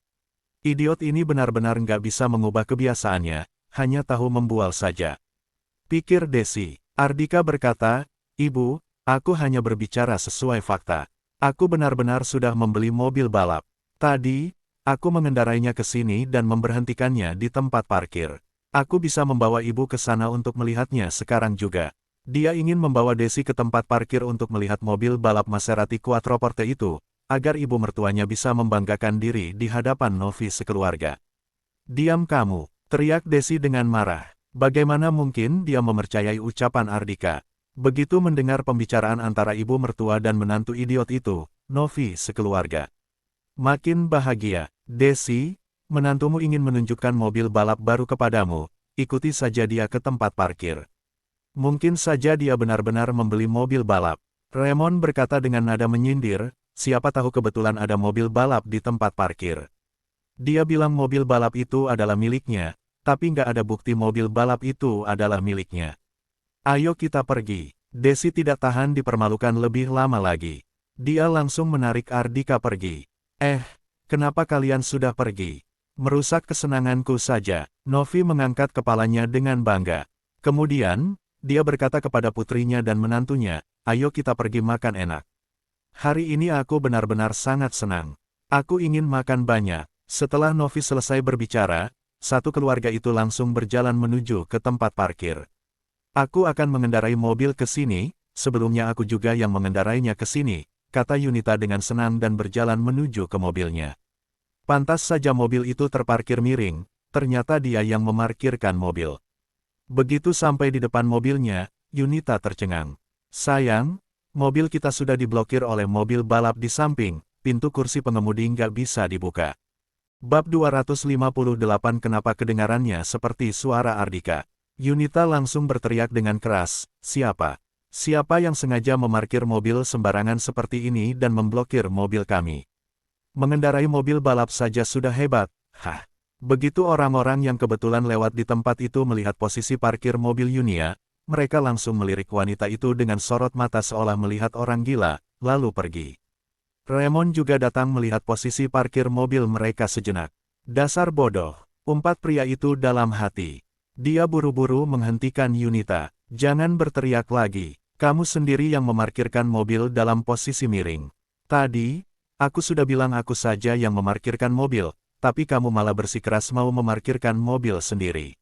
Idiot ini benar-benar nggak bisa mengubah kebiasaannya, hanya tahu membual saja. Pikir Desi. Ardika berkata, Ibu, aku hanya berbicara sesuai fakta. Aku benar-benar sudah membeli mobil balap. Tadi, aku mengendarainya ke sini dan memberhentikannya di tempat parkir. Aku bisa membawa ibu ke sana untuk melihatnya sekarang juga. Dia ingin membawa Desi ke tempat parkir untuk melihat mobil balap Maserati Quattroporte itu, agar ibu mertuanya bisa membanggakan diri di hadapan Novi sekeluarga. Diam kamu, teriak Desi dengan marah. Bagaimana mungkin dia mempercayai ucapan Ardika? Begitu mendengar pembicaraan antara ibu mertua dan menantu idiot itu, Novi sekeluarga makin bahagia. Desi, menantumu ingin menunjukkan mobil balap baru kepadamu, ikuti saja dia ke tempat parkir. Mungkin saja dia benar-benar membeli mobil balap. Raymond berkata dengan nada menyindir, siapa tahu kebetulan ada mobil balap di tempat parkir. Dia bilang mobil balap itu adalah miliknya, tapi nggak ada bukti mobil balap itu adalah miliknya. Ayo kita pergi. Desi tidak tahan dipermalukan lebih lama lagi. Dia langsung menarik Ardika pergi. Kenapa kalian sudah pergi? Merusak kesenanganku saja. Novi mengangkat kepalanya dengan bangga. Kemudian, dia berkata kepada putrinya dan menantunya, ayo kita pergi makan enak. Hari ini aku benar-benar sangat senang. Aku ingin makan banyak. Setelah Novi selesai berbicara, satu keluarga itu langsung berjalan menuju ke tempat parkir. Aku akan mengendarai mobil ke sini, sebelumnya aku juga yang mengendarainya ke sini, kata Yunita dengan senang dan berjalan menuju ke mobilnya. Pantas saja mobil itu terparkir miring, ternyata dia yang memarkirkan mobil. Begitu sampai di depan mobilnya, Yunita tercengang. Sayang, mobil kita sudah diblokir oleh mobil balap di samping, pintu kursi pengemudi nggak bisa dibuka. Bab 258 Kenapa kedengarannya seperti suara Ardika? Yunita langsung berteriak dengan keras, siapa? Siapa yang sengaja memarkir mobil sembarangan seperti ini dan memblokir mobil kami? Mengendarai mobil balap saja sudah hebat, hah? Begitu orang-orang yang kebetulan lewat di tempat itu melihat posisi parkir mobil Yunia, mereka langsung melirik wanita itu dengan sorot mata seolah melihat orang gila, lalu pergi. Raymond juga datang melihat posisi parkir mobil mereka sejenak. Dasar bodoh, umpat pria itu dalam hati. Dia buru-buru menghentikan Yunita. Jangan berteriak lagi, kamu sendiri yang memarkirkan mobil dalam posisi miring. Tadi, aku sudah bilang aku saja yang memarkirkan mobil, tapi kamu malah bersikeras mau memarkirkan mobil sendiri.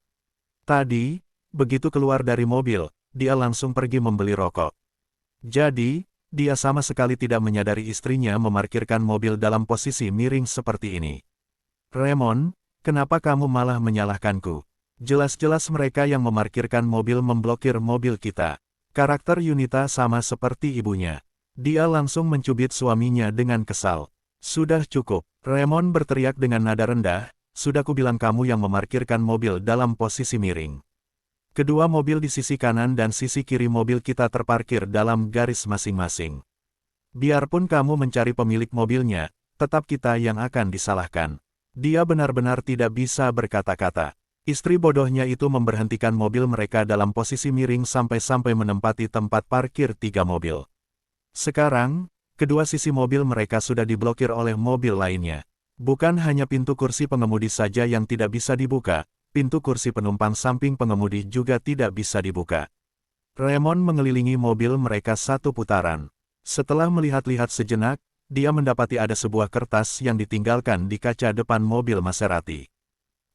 Tadi, begitu keluar dari mobil, dia langsung pergi membeli rokok. Jadi, dia sama sekali tidak menyadari istrinya memarkirkan mobil dalam posisi miring seperti ini. Raymond, kenapa kamu malah menyalahkanku? Jelas-jelas mereka yang memarkirkan mobil memblokir mobil kita. Karakter Yunita sama seperti ibunya. Dia langsung mencubit suaminya dengan kesal. Sudah cukup, Raymond berteriak dengan nada rendah, sudah kubilang kamu yang memarkirkan mobil dalam posisi miring. Kedua mobil di sisi kanan dan sisi kiri mobil kita terparkir dalam garis masing-masing. Biarpun kamu mencari pemilik mobilnya, tetap kita yang akan disalahkan. Dia benar-benar tidak bisa berkata-kata. Istri bodohnya itu memberhentikan mobil mereka dalam posisi miring sampai-sampai menempati tempat parkir 3 mobil. Sekarang, kedua sisi mobil mereka sudah diblokir oleh mobil lainnya. Bukan hanya pintu kursi pengemudi saja yang tidak bisa dibuka, pintu kursi penumpang samping pengemudi juga tidak bisa dibuka. Raymond mengelilingi mobil mereka satu putaran. Setelah melihat-lihat sejenak, dia mendapati ada sebuah kertas yang ditinggalkan di kaca depan mobil Maserati.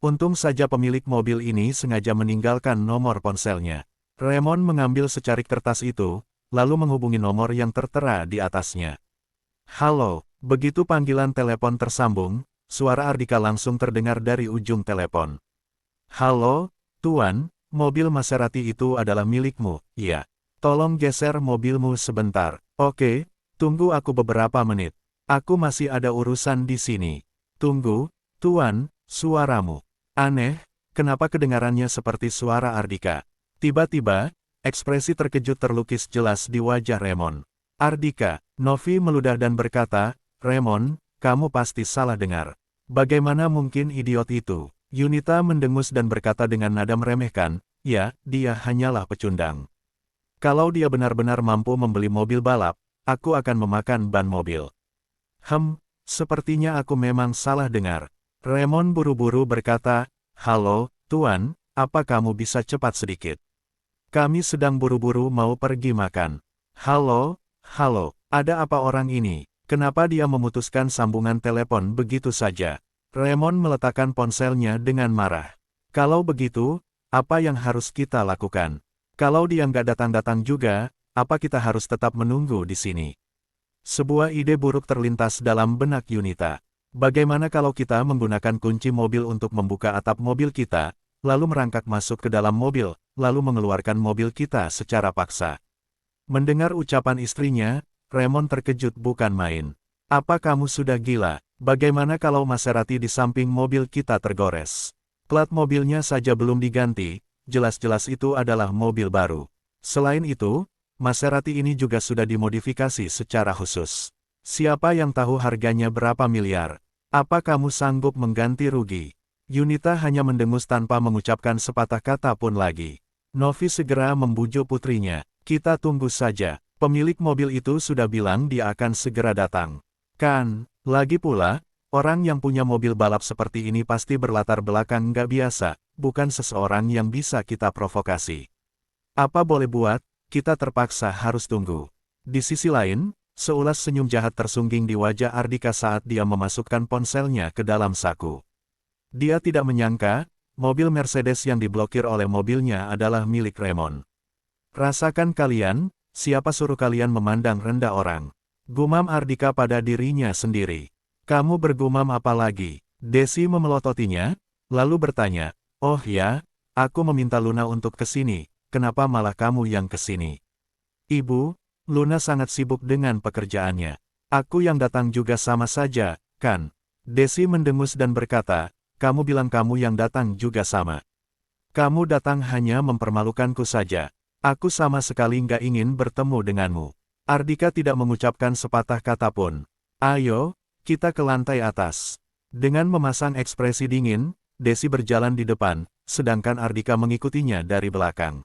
Untung saja pemilik mobil ini sengaja meninggalkan nomor ponselnya. Raymond mengambil secarik kertas itu, lalu menghubungi nomor yang tertera di atasnya. Halo, begitu panggilan telepon tersambung, suara Ardika langsung terdengar dari ujung telepon. Halo, Tuan, mobil Maserati itu adalah milikmu, iya. Tolong geser mobilmu sebentar. Oke, tunggu aku beberapa menit. Aku masih ada urusan di sini. Tunggu, Tuan, suaramu. Aneh, kenapa kedengarannya seperti suara Ardika? Tiba-tiba, ekspresi terkejut terlukis jelas di wajah Raymond. Ardika, Novi meludah dan berkata, Raymond, kamu pasti salah dengar. Bagaimana mungkin idiot itu? Yunita mendengus dan berkata dengan nada meremehkan, ya, dia hanyalah pecundang. Kalau dia benar-benar mampu membeli mobil balap, aku akan memakan ban mobil. Sepertinya aku memang salah dengar. Raymond buru-buru berkata, halo, Tuan, apa kamu bisa cepat sedikit? Kami sedang buru-buru mau pergi makan. Halo, ada apa orang ini? Kenapa dia memutuskan sambungan telepon begitu saja? Raymond meletakkan ponselnya dengan marah. Kalau begitu, apa yang harus kita lakukan? Kalau dia nggak datang-datang juga, apa kita harus tetap menunggu di sini? Sebuah ide buruk terlintas dalam benak Yunita. Bagaimana kalau kita menggunakan kunci mobil untuk membuka atap mobil kita, lalu merangkak masuk ke dalam mobil, lalu mengeluarkan mobil kita secara paksa? Mendengar ucapan istrinya, Raymond terkejut bukan main. Apa kamu sudah gila? Bagaimana kalau Maserati di samping mobil kita tergores? Plat mobilnya saja belum diganti, jelas-jelas itu adalah mobil baru. Selain itu, Maserati ini juga sudah dimodifikasi secara khusus. Siapa yang tahu harganya berapa miliar? Apa kamu sanggup mengganti rugi? Yunita hanya mendengus tanpa mengucapkan sepatah kata pun lagi. Novi segera membujuk putrinya. Kita tunggu saja. Pemilik mobil itu sudah bilang dia akan segera datang. Kan, lagi pula, orang yang punya mobil balap seperti ini pasti berlatar belakang nggak biasa, bukan seseorang yang bisa kita provokasi. Apa boleh buat, kita terpaksa harus tunggu. Di sisi lain, seulas senyum jahat tersungging di wajah Ardika saat dia memasukkan ponselnya ke dalam saku. Dia tidak menyangka, mobil Mercedes yang diblokir oleh mobilnya adalah milik Raymond. Rasakan kalian, siapa suruh kalian memandang rendah orang? Gumam Ardika pada dirinya sendiri. Kamu bergumam apa lagi? Desi memelototinya, lalu bertanya, oh ya, aku meminta Luna untuk kesini, kenapa malah kamu yang kesini? Ibu, Luna sangat sibuk dengan pekerjaannya. Aku yang datang juga sama saja, kan? Desi mendengus dan berkata, kamu bilang kamu yang datang juga sama. Kamu datang hanya mempermalukanku saja. Aku sama sekali nggak ingin bertemu denganmu. Ardika tidak mengucapkan sepatah kata pun. Ayo, kita ke lantai atas. Dengan memasang ekspresi dingin, Desi berjalan di depan, sedangkan Ardika mengikutinya dari belakang.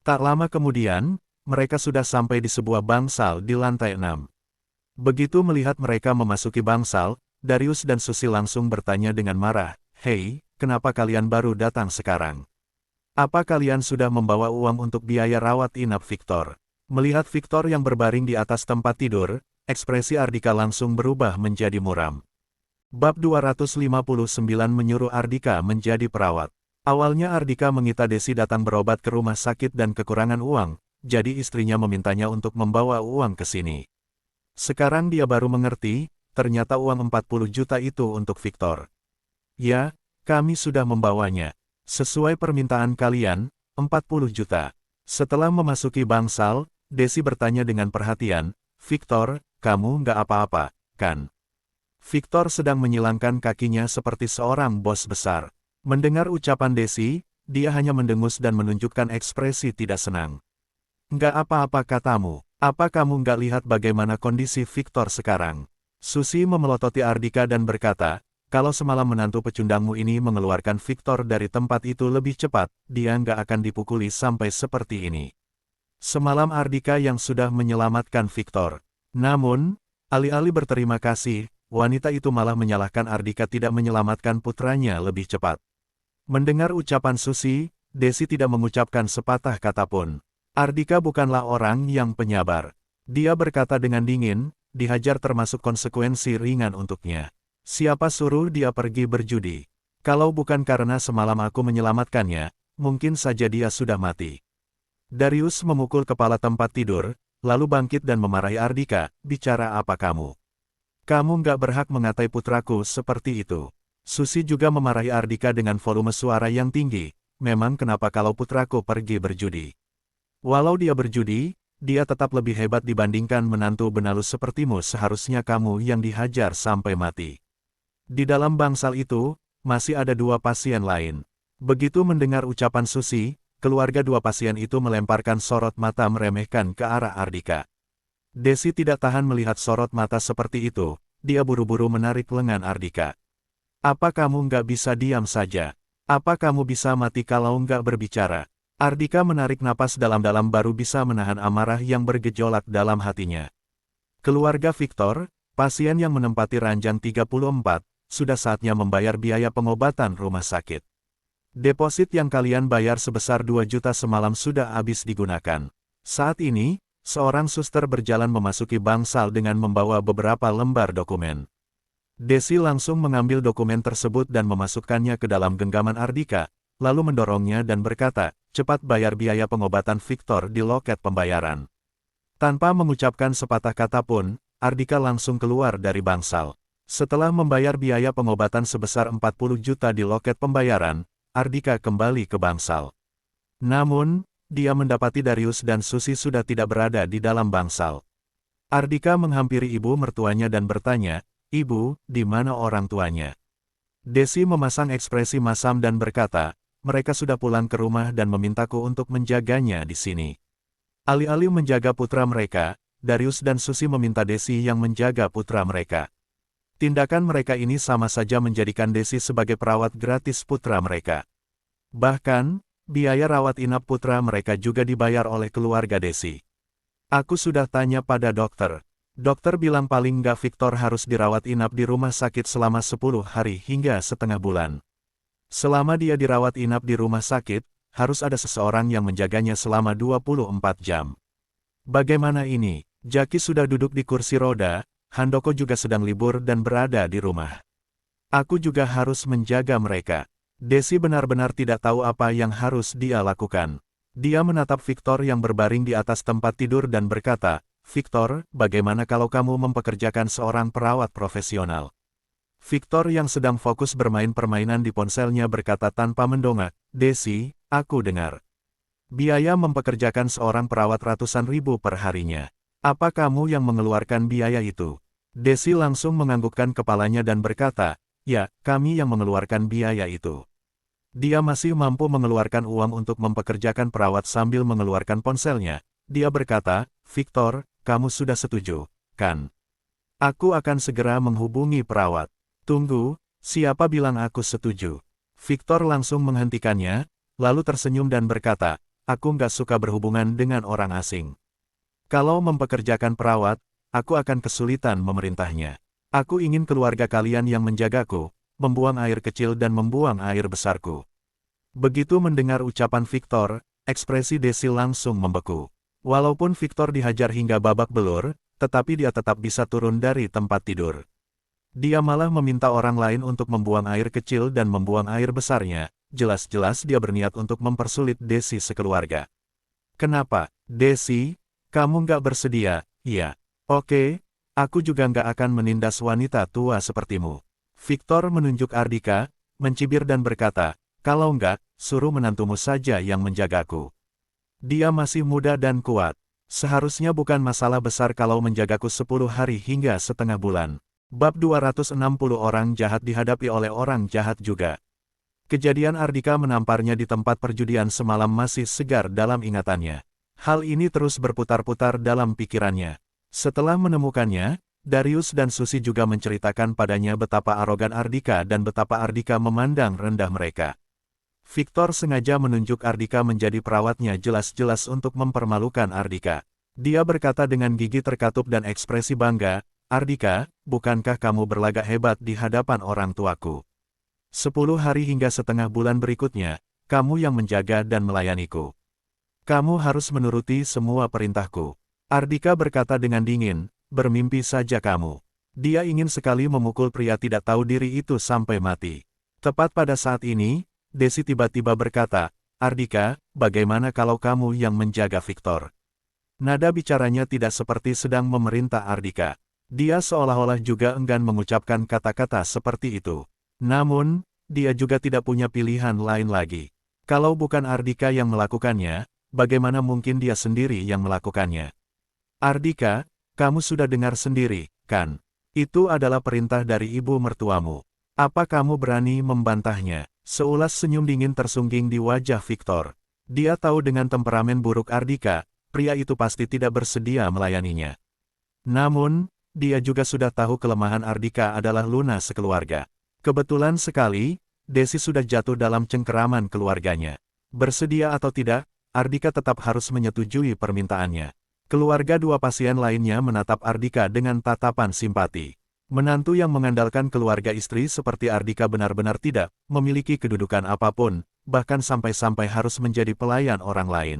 Tak lama kemudian, mereka sudah sampai di sebuah bangsal di lantai 6. Begitu melihat mereka memasuki bangsal, Darius dan Susi langsung bertanya dengan marah, hei, kenapa kalian baru datang sekarang? Apa kalian sudah membawa uang untuk biaya rawat inap Victor? Melihat Victor yang berbaring di atas tempat tidur, ekspresi Ardika langsung berubah menjadi muram. Bab 259 menyuruh Ardika menjadi perawat. Awalnya Ardika mengira Desi datang berobat ke rumah sakit dan kekurangan uang, jadi istrinya memintanya untuk membawa uang ke sini. Sekarang dia baru mengerti, ternyata uang 40 juta itu untuk Victor. Ya, kami sudah membawanya. Sesuai permintaan kalian, 40 juta. Setelah memasuki bangsal, Desi bertanya dengan perhatian, Victor, kamu nggak apa-apa, kan? Victor sedang menyilangkan kakinya seperti seorang bos besar. Mendengar ucapan Desi, dia hanya mendengus dan menunjukkan ekspresi tidak senang. Nggak apa-apa katamu, apa kamu nggak lihat bagaimana kondisi Victor sekarang? Susi memelototi Ardika dan berkata, kalau semalam menantu pecundangmu ini mengeluarkan Victor dari tempat itu lebih cepat, dia nggak akan dipukuli sampai seperti ini. Semalam Ardika yang sudah menyelamatkan Victor. Namun, alih-alih berterima kasih, wanita itu malah menyalahkan Ardika tidak menyelamatkan putranya lebih cepat. Mendengar ucapan Susi, Desi tidak mengucapkan sepatah kata pun. Ardika bukanlah orang yang penyabar. Dia berkata dengan dingin, dihajar termasuk konsekuensi ringan untuknya. Siapa suruh dia pergi berjudi? Kalau bukan karena semalam aku menyelamatkannya, mungkin saja dia sudah mati. Darius memukul kepala tempat tidur, lalu bangkit dan memarahi Ardika, bicara apa kamu? Kamu nggak berhak mengatai putraku seperti itu. Susi juga memarahi Ardika dengan volume suara yang tinggi, memang kenapa kalau putraku pergi berjudi? Walau dia berjudi, dia tetap lebih hebat dibandingkan menantu benalu sepertimu, seharusnya kamu yang dihajar sampai mati. Di dalam bangsal itu, masih ada 2 pasien lain. Begitu mendengar ucapan Susi, keluarga 2 pasien itu melemparkan sorot mata meremehkan ke arah Ardika. Desi tidak tahan melihat sorot mata seperti itu, dia buru-buru menarik lengan Ardika. Apa kamu nggak bisa diam saja? Apa kamu bisa mati kalau nggak berbicara? Ardika menarik napas dalam-dalam baru bisa menahan amarah yang bergejolak dalam hatinya. Keluarga Victor, pasien yang menempati ranjang 34, sudah saatnya membayar biaya pengobatan rumah sakit. Deposit yang kalian bayar sebesar 2 juta semalam sudah habis digunakan. Saat ini, seorang suster berjalan memasuki bangsal dengan membawa beberapa lembar dokumen. Desi langsung mengambil dokumen tersebut dan memasukkannya ke dalam genggaman Ardika, lalu mendorongnya dan berkata, cepat bayar biaya pengobatan Victor di loket pembayaran. Tanpa mengucapkan sepatah kata pun, Ardika langsung keluar dari bangsal. Setelah membayar biaya pengobatan sebesar 40 juta di loket pembayaran, Ardika kembali ke bangsal. Namun, dia mendapati Darius dan Susi sudah tidak berada di dalam bangsal. Ardika menghampiri ibu mertuanya dan bertanya, "Ibu, di mana orang tuanya?" Desi memasang ekspresi masam dan berkata, "Mereka sudah pulang ke rumah dan memintaku untuk menjaganya di sini." Alih-alih menjaga putra mereka, Darius dan Susi meminta Desi yang menjaga putra mereka. Tindakan mereka ini sama saja menjadikan Desi sebagai perawat gratis putra mereka. Bahkan, biaya rawat inap putra mereka juga dibayar oleh keluarga Desi. Aku sudah tanya pada dokter. Dokter bilang paling nggak Victor harus dirawat inap di rumah sakit selama 10 hari hingga setengah bulan. Selama dia dirawat inap di rumah sakit, harus ada seseorang yang menjaganya selama 24 jam. Bagaimana ini? Jaki sudah duduk di kursi roda, Handoko juga sedang libur dan berada di rumah. Aku juga harus menjaga mereka. Desi benar-benar tidak tahu apa yang harus dia lakukan. Dia menatap Victor yang berbaring di atas tempat tidur dan berkata, "Victor, bagaimana kalau kamu mempekerjakan seorang perawat profesional?" Victor yang sedang fokus bermain permainan di ponselnya berkata tanpa mendongak, "Desi, aku dengar. Biaya mempekerjakan seorang perawat ratusan ribu per harinya. Apa kamu yang mengeluarkan biaya itu?" Desi langsung menganggukkan kepalanya dan berkata, "Ya, kami yang mengeluarkan biaya itu." Dia masih mampu mengeluarkan uang untuk mempekerjakan perawat sambil mengeluarkan ponselnya. Dia berkata, "Victor, kamu sudah setuju, kan? Aku akan segera menghubungi perawat." "Tunggu, siapa bilang aku setuju?" Victor langsung menghentikannya, lalu tersenyum dan berkata, "Aku nggak suka berhubungan dengan orang asing. Kalau mempekerjakan perawat, aku akan kesulitan memerintahnya. Aku ingin keluarga kalian yang menjagaku, membuang air kecil dan membuang air besarku." Begitu mendengar ucapan Victor, ekspresi Desi langsung membeku. Walaupun Victor dihajar hingga babak belur, tetapi dia tetap bisa turun dari tempat tidur. Dia malah meminta orang lain untuk membuang air kecil dan membuang air besarnya, jelas-jelas dia berniat untuk mempersulit Desi sekeluarga. "Kenapa, Desi? Kamu nggak bersedia?" "Iya. Oke, aku juga nggak akan menindas wanita tua sepertimu." Victor menunjuk Ardika, mencibir dan berkata, "Kalau nggak, suruh menantumu saja yang menjagaku. Dia masih muda dan kuat. Seharusnya bukan masalah besar kalau menjagaku 10 hari hingga setengah bulan." Bab 260 orang jahat dihadapi oleh orang jahat juga. Kejadian Ardika menamparnya di tempat perjudian semalam masih segar dalam ingatannya. Hal ini terus berputar-putar dalam pikirannya. Setelah menemukannya, Darius dan Susi juga menceritakan padanya betapa arogan Ardika dan betapa Ardika memandang rendah mereka. Victor sengaja menunjuk Ardika menjadi perawatnya jelas-jelas untuk mempermalukan Ardika. Dia berkata dengan gigi terkatup dan ekspresi bangga, Ardika, bukankah kamu berlagak hebat di hadapan orang tuaku? 10 hari hingga setengah bulan berikutnya, kamu yang menjaga dan melayaniku. Kamu harus menuruti semua perintahku. Ardika berkata dengan dingin, bermimpi saja kamu. Dia ingin sekali memukul pria tidak tahu diri itu sampai mati. Tepat pada saat ini, Desi tiba-tiba berkata, Ardika, bagaimana kalau kamu yang menjaga Victor? Nada bicaranya tidak seperti sedang memerintah Ardika. Dia seolah-olah juga enggan mengucapkan kata-kata seperti itu. Namun, dia juga tidak punya pilihan lain lagi. Kalau bukan Ardika yang melakukannya, bagaimana mungkin dia sendiri yang melakukannya? Ardika, kamu sudah dengar sendiri, kan? Itu adalah perintah dari ibu mertuamu. Apa kamu berani membantahnya? Seulas senyum dingin tersungging di wajah Victor. Dia tahu dengan temperamen buruk Ardika, pria itu pasti tidak bersedia melayaninya. Namun, dia juga sudah tahu kelemahan Ardika adalah lunas sekeluarga. Kebetulan sekali, Desi sudah jatuh dalam cengkeraman keluarganya. Bersedia atau tidak, Ardika tetap harus menyetujui permintaannya. Keluarga dua pasien lainnya menatap Ardika dengan tatapan simpati. Menantu yang mengandalkan keluarga istri seperti Ardika benar-benar tidak memiliki kedudukan apapun, bahkan sampai-sampai harus menjadi pelayan orang lain.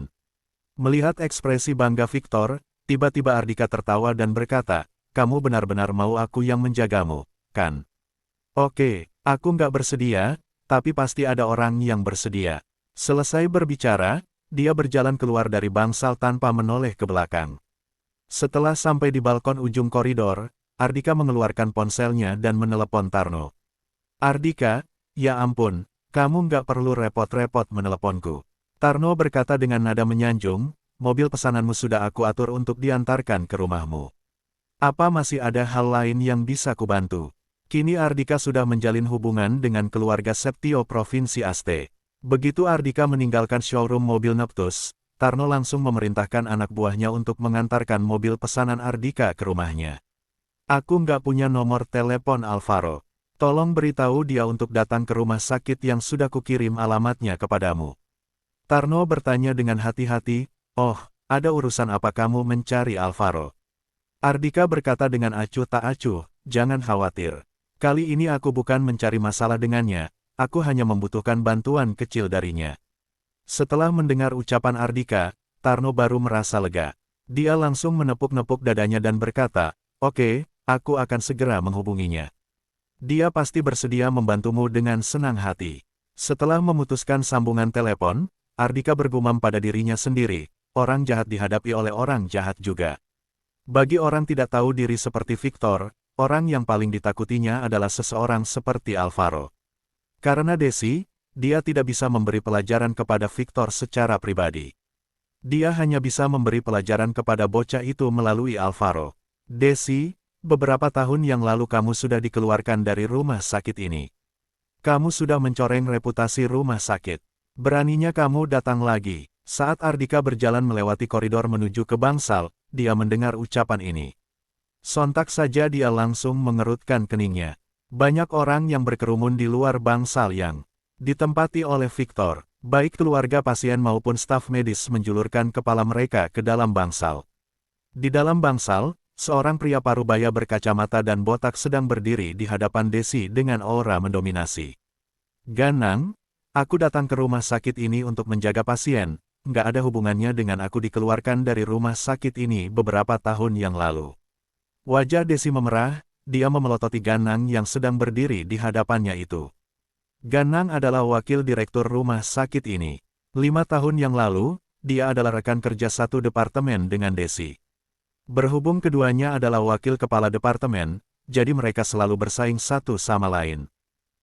Melihat ekspresi bangga Victor, tiba-tiba Ardika tertawa dan berkata, kamu benar-benar mau aku yang menjagamu, kan? Oke, aku nggak bersedia, tapi pasti ada orang yang bersedia. Selesai berbicara, dia berjalan keluar dari bangsal tanpa menoleh ke belakang. Setelah sampai di balkon ujung koridor, Ardika mengeluarkan ponselnya dan menelepon Tarno. Ardika, ya ampun, kamu nggak perlu repot-repot meneleponku. Tarno berkata dengan nada menyanjung, mobil pesananmu sudah aku atur untuk diantarkan ke rumahmu. Apa masih ada hal lain yang bisa kubantu? Kini Ardika sudah menjalin hubungan dengan keluarga Septio Provinsi Aste. Begitu Ardika meninggalkan showroom mobil Neptus, Tarno langsung memerintahkan anak buahnya untuk mengantarkan mobil pesanan Ardika ke rumahnya. Aku nggak punya nomor telepon Alvaro. Tolong beritahu dia untuk datang ke rumah sakit yang sudah kukirim alamatnya kepadamu. Tarno bertanya dengan hati-hati, oh, ada urusan apa kamu mencari Alvaro? Ardika berkata dengan acuh tak acuh, jangan khawatir. Kali ini aku bukan mencari masalah dengannya, aku hanya membutuhkan bantuan kecil darinya. Setelah mendengar ucapan Ardika, Tarno baru merasa lega. Dia langsung menepuk-nepuk dadanya dan berkata, oke, aku akan segera menghubunginya. Dia pasti bersedia membantumu dengan senang hati. Setelah memutuskan sambungan telepon, Ardika bergumam pada dirinya sendiri, orang jahat dihadapi oleh orang jahat juga. Bagi orang tidak tahu diri seperti Victor, orang yang paling ditakutinya adalah seseorang seperti Alvaro. Karena Desi, dia tidak bisa memberi pelajaran kepada Victor secara pribadi. Dia hanya bisa memberi pelajaran kepada bocah itu melalui Alvaro. Desi, beberapa tahun yang lalu kamu sudah dikeluarkan dari rumah sakit ini. Kamu sudah mencoreng reputasi rumah sakit. Beraninya kamu datang lagi. Saat Ardika berjalan melewati koridor menuju ke bangsal, dia mendengar ucapan ini. Sontak saja dia langsung mengerutkan keningnya. Banyak orang yang berkerumun di luar bangsal yang ditempati oleh Victor. Baik keluarga pasien maupun staf medis menjulurkan kepala mereka ke dalam bangsal. Di dalam bangsal, seorang pria parubaya berkacamata dan botak sedang berdiri di hadapan Desi dengan aura mendominasi. Ganang, aku datang ke rumah sakit ini untuk menjaga pasien. Nggak ada hubungannya dengan aku dikeluarkan dari rumah sakit ini beberapa tahun yang lalu. Wajah Desi memerah, dia memelototi Ganang yang sedang berdiri di hadapannya itu. Ganang adalah wakil direktur rumah sakit ini. 5 tahun yang lalu, dia adalah rekan kerja satu departemen dengan Desi. Berhubung keduanya adalah wakil kepala departemen, jadi mereka selalu bersaing satu sama lain.